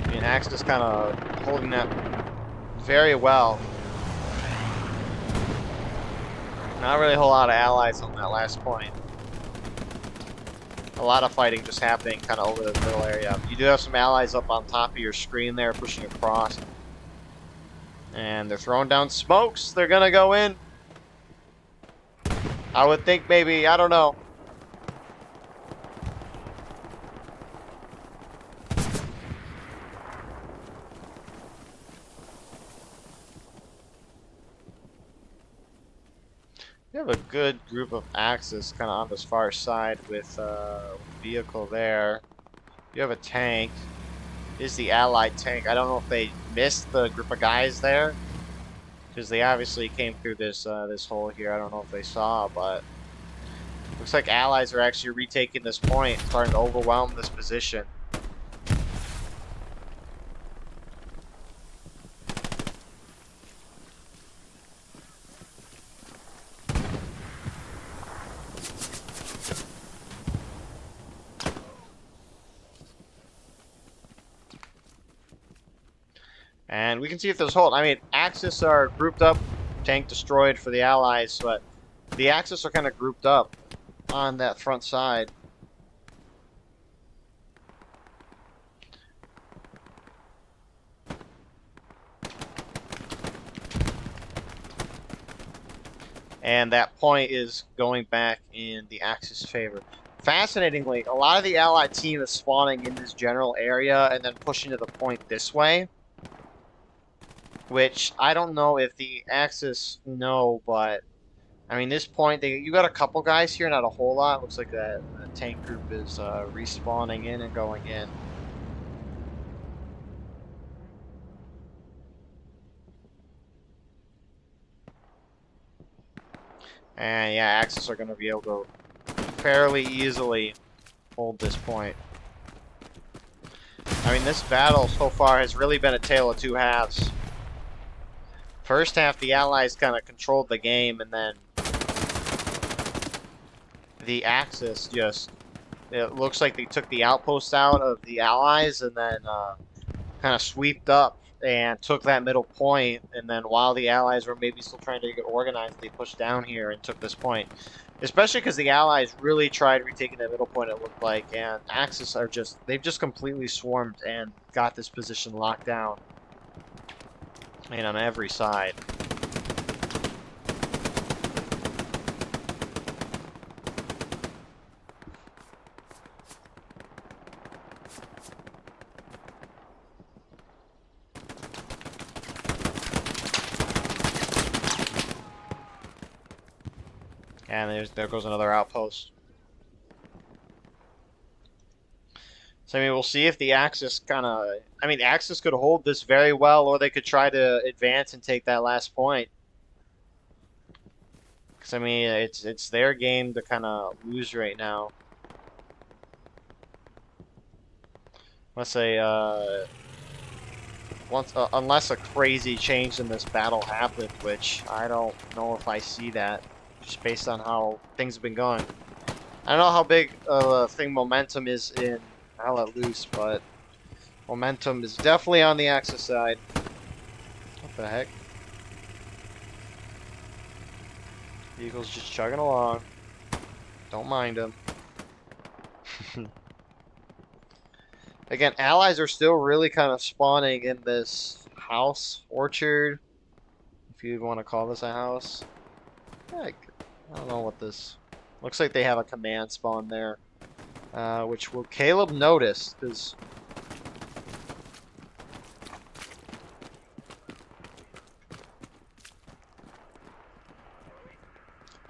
I mean, Axe is kind of holding that very well. Not really a whole lot of allies on that last point. A lot of fighting just happening kind of over the middle area. You do have some allies up on top of your screen there pushing across. And they're throwing down smokes. They're going to go in. I would think maybe, I don't know. You have a good group of Axis kind of on this far side with a vehicle there. You have a tank. This is the allied tank. I don't know if they missed the group of guys there, because they obviously came through this this hole here. I don't know if they saw, but looks like allies are actually retaking this point, starting to overwhelm this position. And we can see if there's hold. I mean, Axis are grouped up, tank destroyed for the allies, but the Axis are kind of grouped up on that front side. And that point is going back in the Axis favor. Fascinatingly, a lot of the allied team is spawning in this general area and then pushing to the point this way. Which, I don't know if the Axis know, but I mean, this point, you got a couple guys here, not a whole lot. Looks like that tank group is respawning in and going in. And yeah, Axis are going to be able to fairly easily hold this point. I mean, this battle so far has really been a tale of two halves. First half, the Allies kind of controlled the game, and then the Axis just, it looks like they took the outposts out of the Allies and then kind of sweeped up and took that middle point, and then while the Allies were maybe still trying to get organized, they pushed down here and took this point. Especially because the Allies really tried retaking that middle point, it looked like, and Axis are just, they've just completely swarmed and got this position locked down. And on every side. And there goes another outpost. So I mean, we'll see if the Axis kind of... I mean, Axis could hold this very well, or they could try to advance and take that last point. Because I mean, it's their game to kind of lose right now. Let's say, unless a crazy change in this battle happened, which I don't know if I see that, just based on how things have been going. I don't know how big a thing momentum is in I'll let loose, but momentum is definitely on the Axis side. What the heck? Eagle's just chugging along. Don't mind him. Again, allies are still really kind of spawning in this house orchard, if you want to call this a house. I don't know what this... Looks like they have a command spawn there. Which will Caleb notice, because...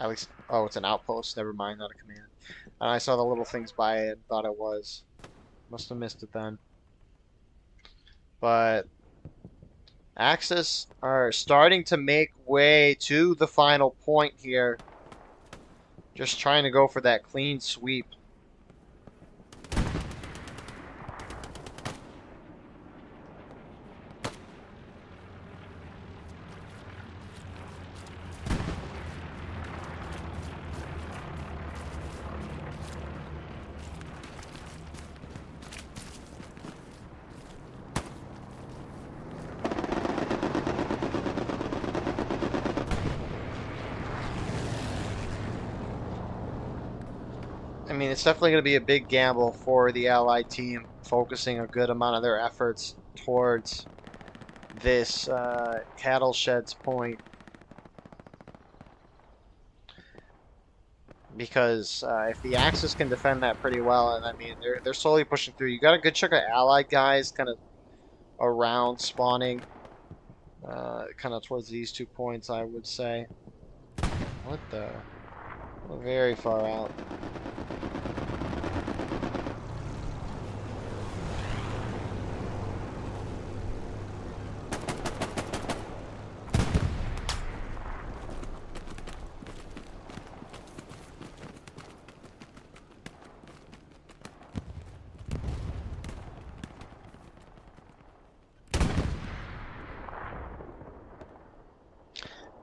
At least... Oh, it's an outpost. Never mind, not a command. And I saw the little things by it and thought it was. Must have missed it then. But... Axis are starting to make way to the final point here. Just trying to go for that clean sweep. I mean, it's definitely going to be a big gamble for the Allied team, focusing a good amount of their efforts towards this cattle sheds point. Because if the Axis can defend that pretty well, and I mean, they're slowly pushing through. You got a good chunk of Allied guys kind of around spawning, kind of towards these 2 points, I would say. What the? We're very far out.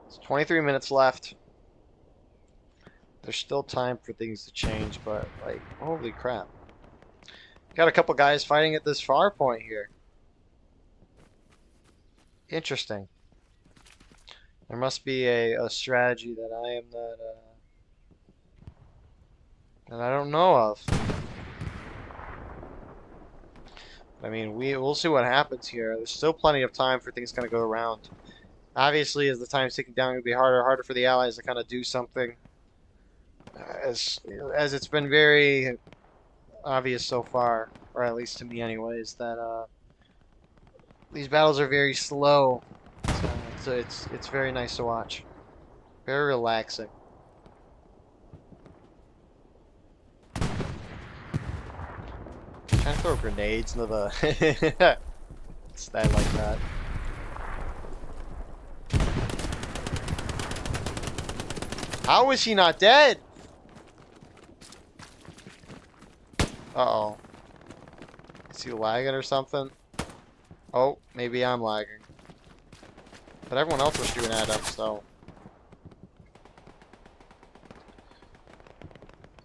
It's 23 minutes left. There's still time for things to change, but like, holy crap. Got a couple guys fighting at this far point here. Interesting. There must be a strategy that I am not that I don't know of. I mean, we'll see what happens here. There's still plenty of time for things to kind of go around. Obviously, as the time's ticking down, it'll be harder for the Allies to kind of do something. As it's been very obvious so far, or at least to me anyways, that these battles are very slow. So it's very nice to watch. Very relaxing. Trying to throw grenades into the stand like that. How is he not dead? Uh-oh. Is he lagging or something? Oh, maybe I'm lagging. But everyone else was shooting at him, so...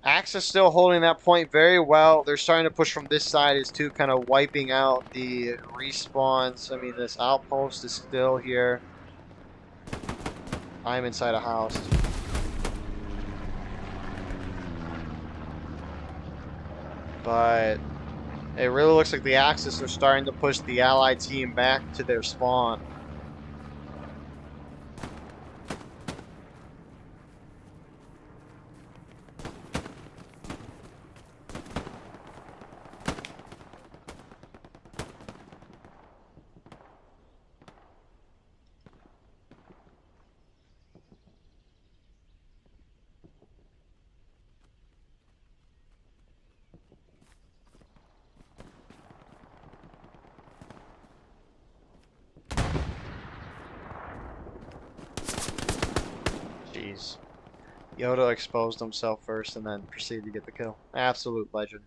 Axis still holding that point very well. They're starting to push from this side as to kind of wiping out the respawns. I mean, this outpost is still here. I'm inside a house. But it really looks like the Axis are starting to push the Allied team back to their spawn. Jeez. Yoda exposed himself first and then proceeded to get the kill. Absolute legend.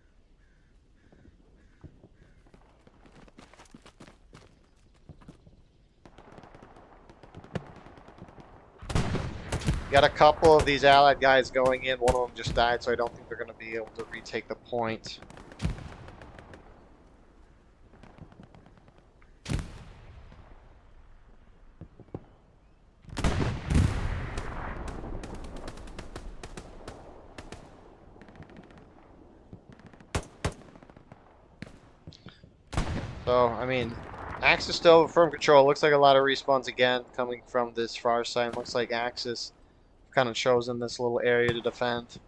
Got a couple of these Allied guys going in. One of them just died, so I don't think they're going to be able to retake the point. So, I mean, Axis still firm control. Looks like a lot of respawns again coming from this far side. Looks like Axis kind of chosen this little area to defend.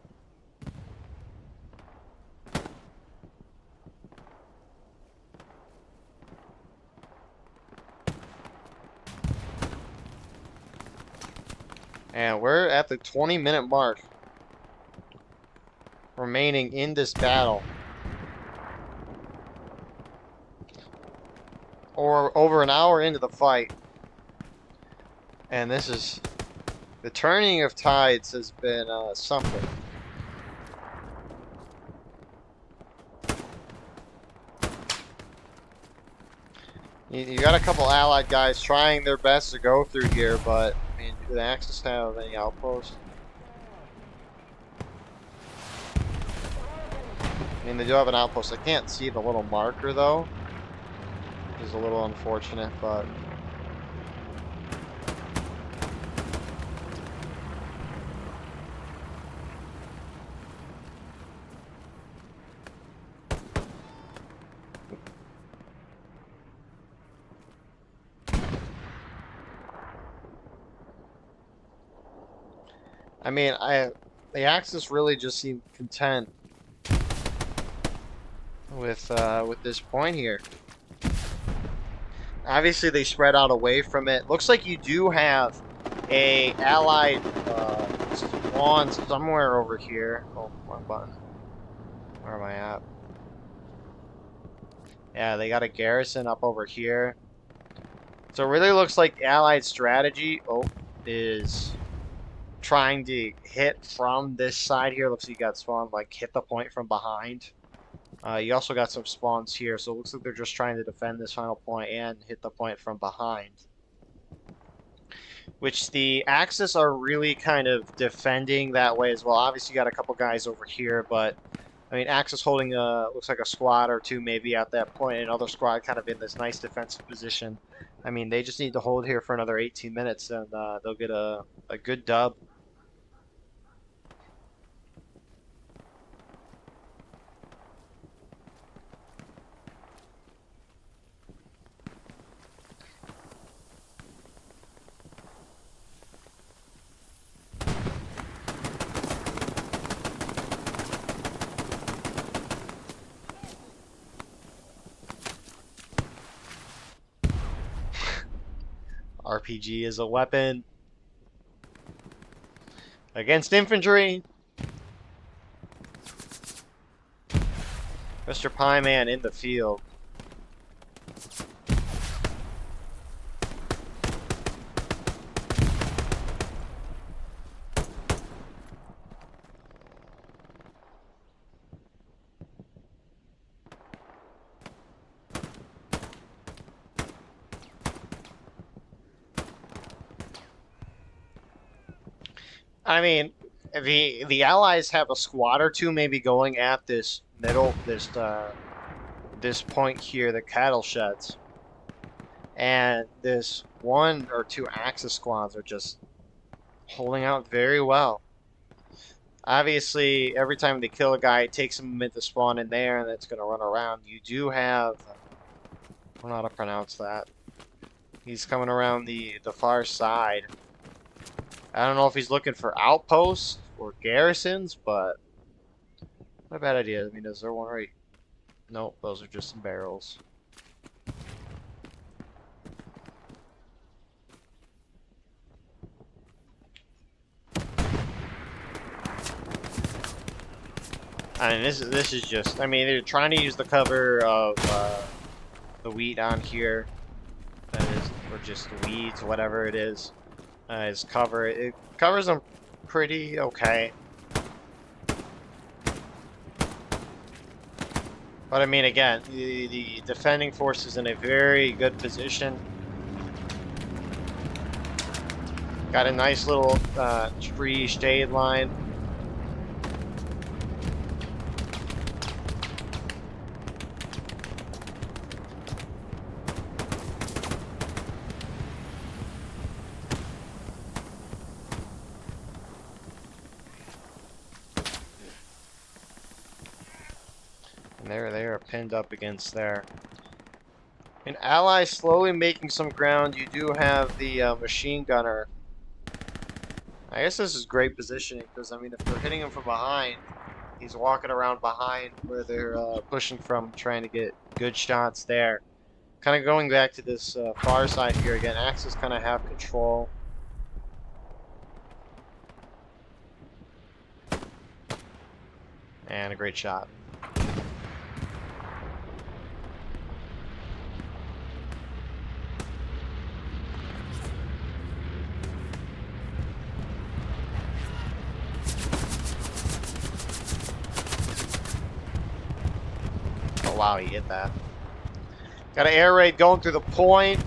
And we're at the 20-minute mark remaining in this battle. Or over an hour into the fight. And this is... the turning of tides has been something. You got a couple allied guys trying their best to go through here, but I mean, do the Axis have any outposts? I mean, they do have an outpost. I can't see the little marker though, which is a little unfortunate, but I mean, the Axis really just seem content with this point here. Obviously, they spread out away from it. Looks like you do have a allied spawn somewhere over here. Oh, wrong button. Where am I at? Yeah, they got a garrison up over here. So it really looks like Allied strategy is trying to hit from this side here. Looks like you got spawned, like, hit the point from behind. You also got some spawns here, so it looks like they're just trying to defend this final point and hit the point from behind. Which the Axis are really kind of defending that way as well. Obviously, you got a couple guys over here, but I mean, Axis holding looks like a squad or two maybe at that point, and another squad kind of in this nice defensive position. I mean, they just need to hold here for another 18 minutes, and they'll get a good dub. RPG is a weapon against infantry. Mr. Pieman in the field. I mean, the Allies have a squad or two maybe going at this middle, this point here, the cattle sheds. And this one or two Axis squads are just holding out very well. Obviously, every time they kill a guy, it takes them a minute to spawn in there, and it's going to run around. You do have... I don't know how to pronounce that. He's coming around the far side. I don't know if he's looking for outposts or garrisons, but not a bad idea. I mean, is there one right? Nope, those are just some barrels. I mean, this is just. I mean, they're trying to use the cover of the wheat on here. That is, or just weeds, whatever it is. As cover. It covers them pretty okay. But I mean, again, the defending force is in a very good position. Got a nice little tree shade line. They are pinned up against there. And Allies slowly making some ground. You do have the machine gunner I guess this is great positioning because, I mean, if they're hitting him from behind, he's walking around behind where they're pushing from, trying to get good shots there. Kind of going back to this far side here again. Axis kind of have control. And a great shot. Oh wow, he hit that. Got an air raid going through the point.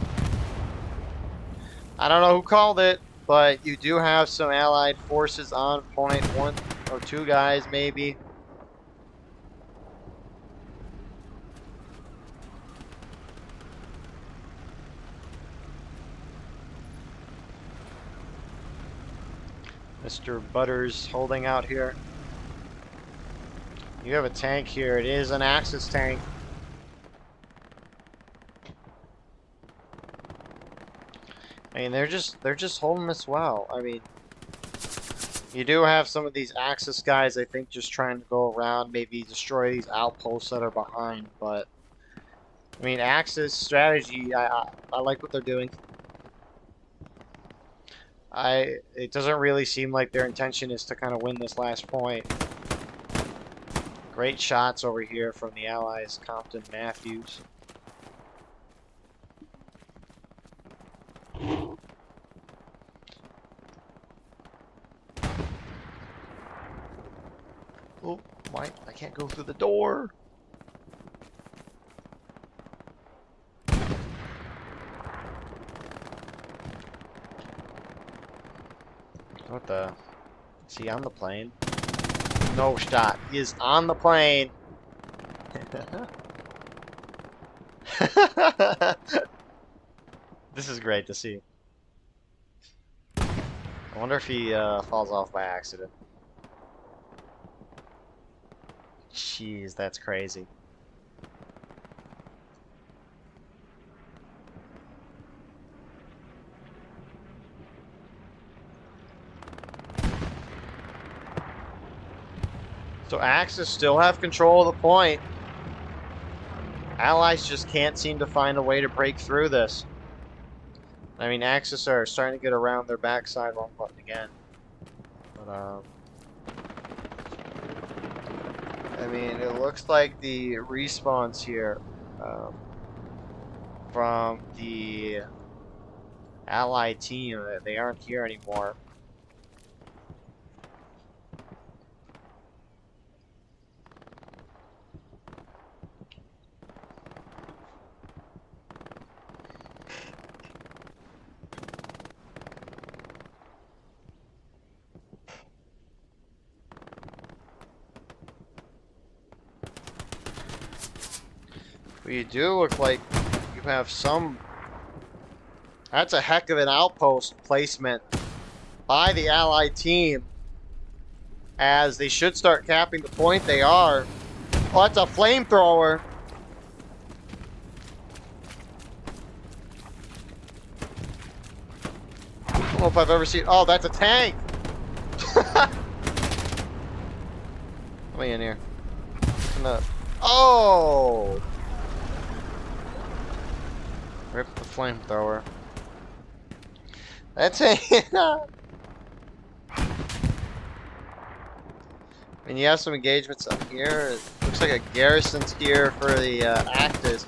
I don't know who called it, but you do have some allied forces on point. One or two guys maybe. Mr. Butters holding out here. You have a tank here. It is an Axis tank. I mean, they're just holding this well. I mean, you do have some of these Axis guys, I think, just trying to go around, maybe destroy these outposts that are behind. But I mean, Axis strategy, I like what they're doing. It doesn't really seem like their intention is to kind of win this last point. Great shots over here from the Allies, Compton, Matthews. Oh, why? I can't go through the door. What the? Is he on the plane? No shot. He is on the plane. This is great to see. I wonder if he falls off by accident. Jeez, that's crazy. So Axis still have control of the point. Allies just can't seem to find a way to break through this. I mean, Axis are starting to get around their backside. Wrong button again. But I mean, it looks like the respawns here from the Allied team, they aren't here anymore. But you do look like you have some... That's a heck of an outpost placement by the Allied team. As they should start capping the point, they are. Oh, that's a flamethrower. I don't know if I've ever seen... Oh, that's a tank. Let me in here. Oh! Rip the flamethrower. That's a... And you have some engagements up here. It looks like a garrison's here for the Actors.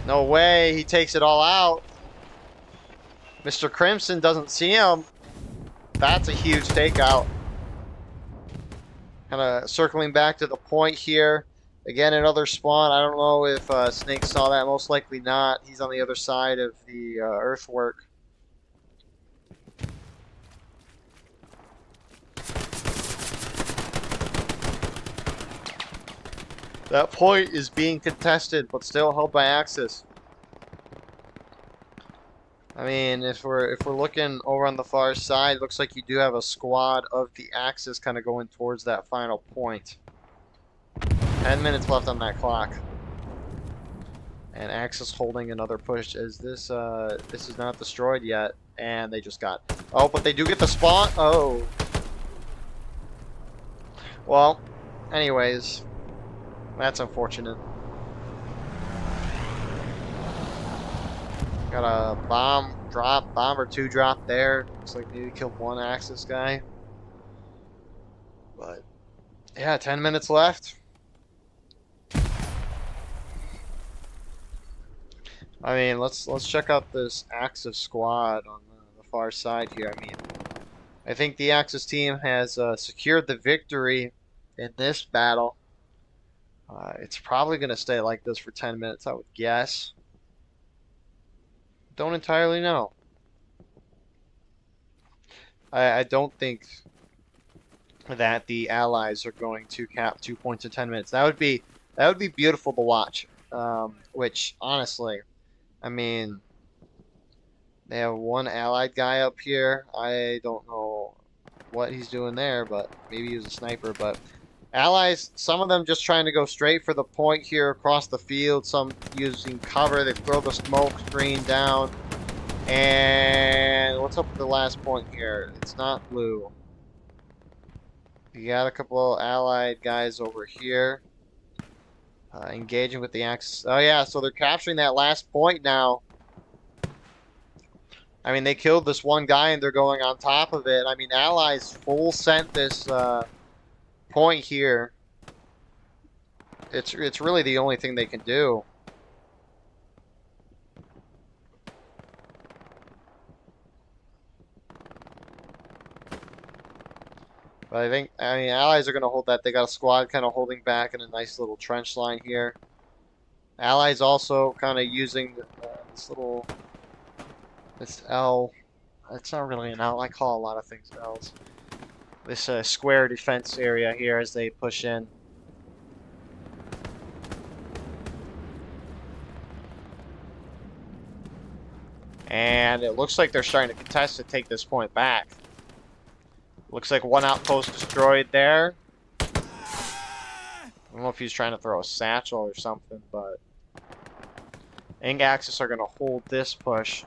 No way, he takes it all out. Mr. Crimson doesn't see him. That's a huge takeout. Kind of circling back to the point here. Again, another spawn. I don't know if Snake saw that. Most likely not. He's on the other side of the earthwork. That point is being contested, but still held by Axis. I mean, if we're looking over on the far side, looks like you do have a squad of the Axis kind of going towards that final point. 10 minutes left on that clock. And Axis holding another push. Is this this is not destroyed yet? And they just got. Oh, but they do get the spawn. Oh. Well, anyways, that's unfortunate. Got a bomb or two drop there. Looks like maybe killed one Axis guy. But yeah, 10 minutes left. I mean, let's check out this Axis squad on the far side here. I mean, I think the Axis team has secured the victory in this battle. It's probably going to stay like this for 10 minutes, I would guess. Don't entirely know. I don't think that the Allies are going to cap 2 points in 10 minutes. That would be beautiful to watch. Which honestly, I mean, they have one Allied guy up here. I don't know what he's doing there, but maybe he was a sniper. But Allies, some of them just trying to go straight for the point here across the field. Some using cover. They throw the smoke screen down. And what's up with the last point here? It's not blue. You got a couple Allied guys over here. Engaging with the Axis. Oh yeah, so they're capturing that last point now. I mean, they killed this one guy and they're going on top of it. I mean, Allies full sent this point here. It's really the only thing they can do. But I mean, Allies are going to hold that. They got a squad kind of holding back in a nice little trench line here. Allies also kind of using this L. It's not really an L. I call a lot of things L's. This square defense area here as they push in. And it looks like they're starting to contest to take this point back. Looks like one outpost destroyed there. I don't know if he's trying to throw a satchel or something, but Ing Axis are going to hold this push.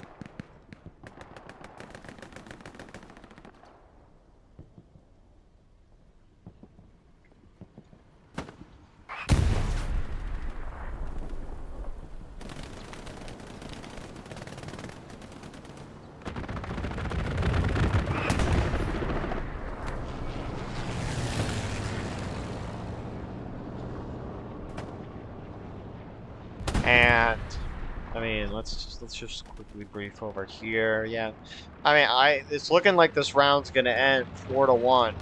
And I mean, let's just quickly brief over here. Yeah, I mean, it's looking like this round's gonna end 4-1.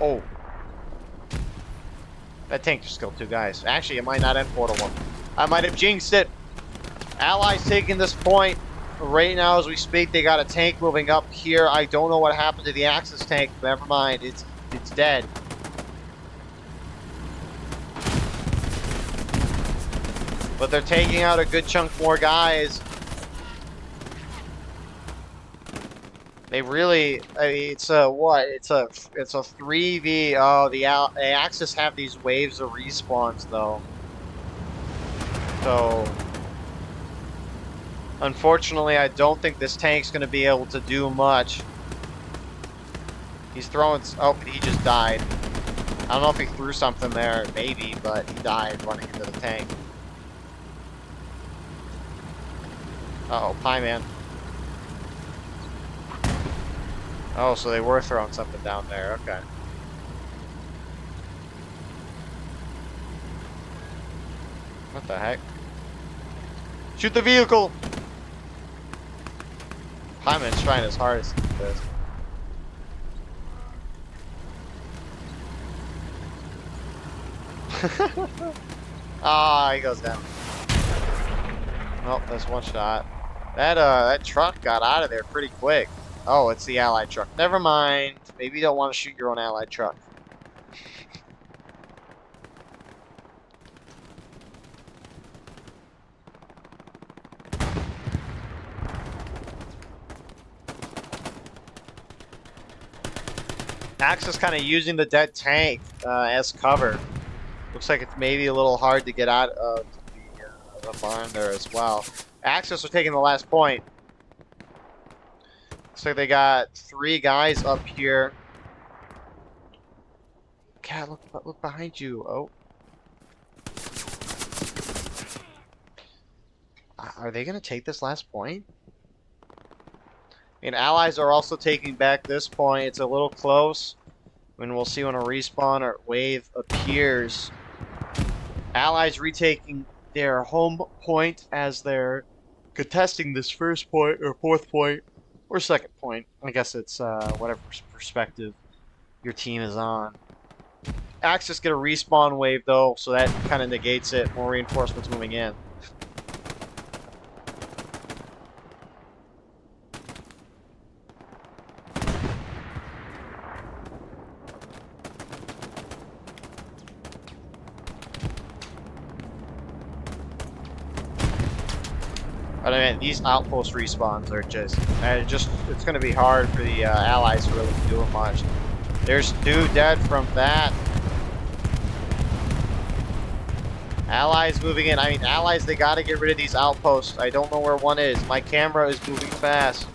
Oh, that tank just killed two guys. Actually, it might not end 4-1. I might have jinxed it. Allies taking this point. Right now, as we speak, they got a tank moving up here. I don't know what happened to the Axis tank. Never mind, it's dead. But they're taking out a good chunk more guys. They really, I mean, it's a what? It's a 3v. Oh, the Axis have these waves of respawns though. So unfortunately, I don't think this tank's going to be able to do much. He's throwing... Oh, he just died. I don't know if he threw something there, maybe, but he died running into the tank. Uh-oh, Pie Man. Oh, so they were throwing something down there, okay. What the heck? Shoot the vehicle! Hyman's trying his hardest to do this. Ah, he goes down. Nope, that's one shot. That truck got out of there pretty quick. Oh, it's the Allied truck. Never mind. Maybe you don't want to shoot your own Allied truck. Axis kind of using the dead tank as cover. Looks like it's maybe a little hard to get out of the barn there as well. Axis are taking the last point. Looks like they got 3 guys up here. Cat, look behind you. Oh. Are they going to take this last point? And allies are also taking back this point. It's a little close. And we'll see when a respawn or wave appears. Allies retaking their home point as they're contesting this first point, or 4th point, or 2nd point. I guess it's whatever perspective your team is on. Axis get a respawn wave, though, so that kind of negates it. More reinforcements moving in. But I mean, these outpost respawns are just it's going to be hard for the allies to really do much. There's 2 dead from that. Allies moving in. I mean, allies, they got to get rid of these outposts. I don't know where one is. My camera is moving fast.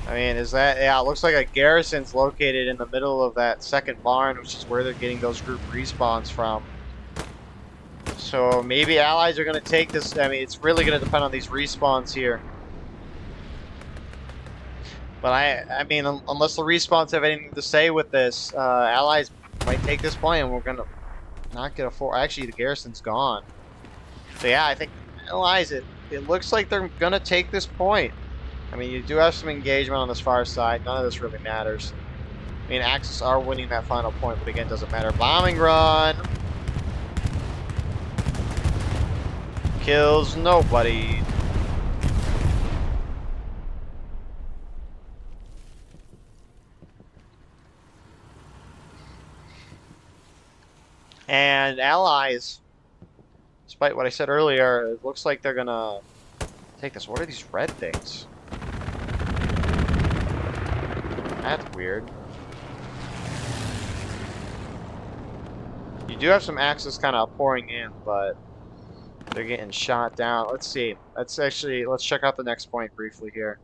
I mean, is that... Yeah, it looks like a garrison's located in the middle of that 2nd barn, which is where they're getting those group respawns from. So maybe allies are going to take this. I mean, it's really going to depend on these respawns here. But I mean, unless the respawns have anything to say with this, allies might take this point, and we're going to not get a 4. Actually, the garrison's gone. So yeah, I think allies, it looks like they're going to take this point. I mean, you do have some engagement on this far side. None of this really matters. I mean, Axis are winning that final point, but again, it doesn't matter. Bombing run. Kills nobody. And allies, despite what I said earlier, it looks like they're gonna take this. What are these red things? That's weird. You do have some Axis kind of pouring in, but they're getting shot down. Let's see. Let's check out the next point briefly here.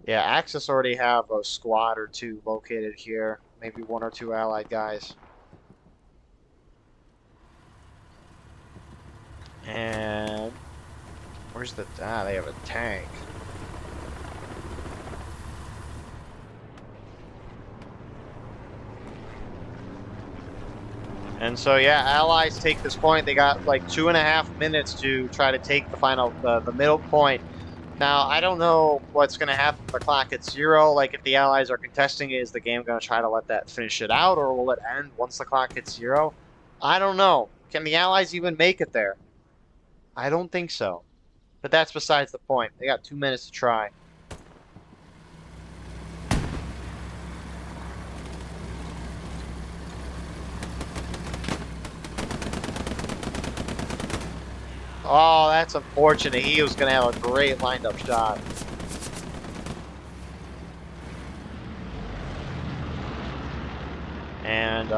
Yeah, Axis already have a squad or 2 located here. Maybe 1 or 2 allied guys. And where's the... Ah, they have a tank. And so, yeah, allies take this point. They got like 2.5 minutes to try to take the final, the middle point. Now, I don't know what's going to happen if the clock hits 0. Like, if the allies are contesting it, is the game going to try to let that finish it out, or will it end once the clock hits 0? I don't know. Can the allies even make it there? I don't think so. But that's besides the point. They got 2 minutes to try. Oh, that's unfortunate. He was going to have a great lined-up shot. And,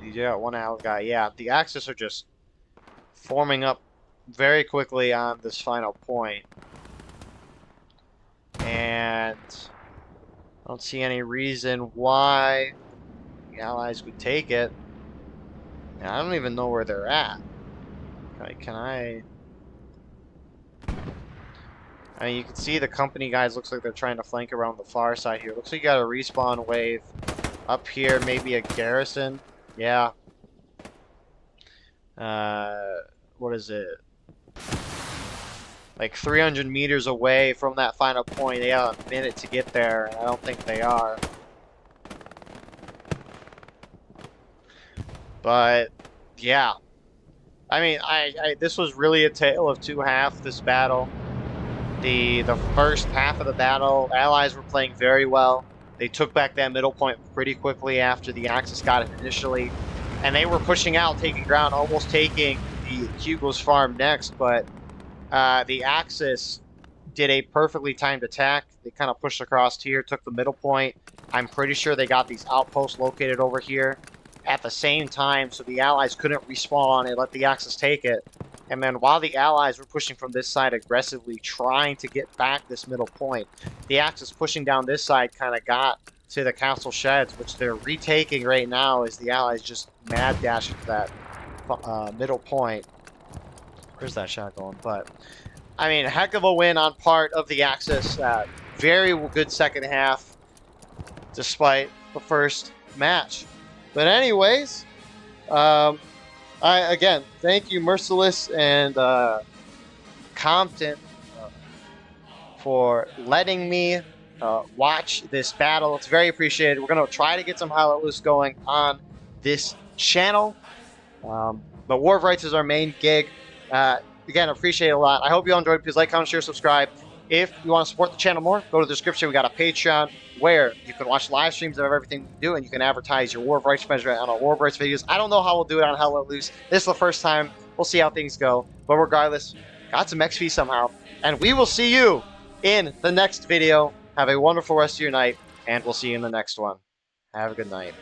you got 1 out guy. Yeah, the Axis are just forming up very quickly on this final point. And I don't see any reason why the allies would take it. And I don't even know where they're at. Can I mean, you can see the company guys, looks like they're trying to flank around the far side here. Looks like you got a respawn wave up here, maybe a garrison. Yeah. What is it? Like 300 meters away from that final point. They have a minute to get there, and I don't think they are. But, yeah. I mean, this was really a tale of 2 halves, this battle. The first half of the battle, allies were playing very well. They took back that middle point pretty quickly after the Axis got it initially. And they were pushing out, taking ground, almost taking the Hugo's farm next. But the Axis did a perfectly timed attack. They kind of pushed across here, took the middle point. I'm pretty sure they got these outposts located over here at the same time, so the Allies couldn't respawn and let the Axis take it. And then while the Allies were pushing from this side aggressively, trying to get back this middle point, the Axis pushing down this side kind of got to the castle sheds, which they're retaking right now as the Allies just mad dash into that middle point. Where's that shot going? But, I mean, heck of a win on part of the Axis. Very good second half, despite the first match. But anyways, again, thank you, Merciless and Compton, for letting me watch this battle. It's very appreciated. We're going to try to get some highlight lists going on this channel. But War of Rights is our main gig. Again, appreciate it a lot. I hope you all enjoyed. Please like, comment, share, subscribe. If you want to support the channel more, go to the description. We got a Patreon where you can watch live streams of everything we do, and you can advertise your War of Rights measurement on our War of Rights videos. I don't know how we'll do it on Hell Let Loose. This is the first time. We'll see how things go. But regardless, got some XP somehow. And we will see you in the next video. Have a wonderful rest of your night, and we'll see you in the next one. Have a good night.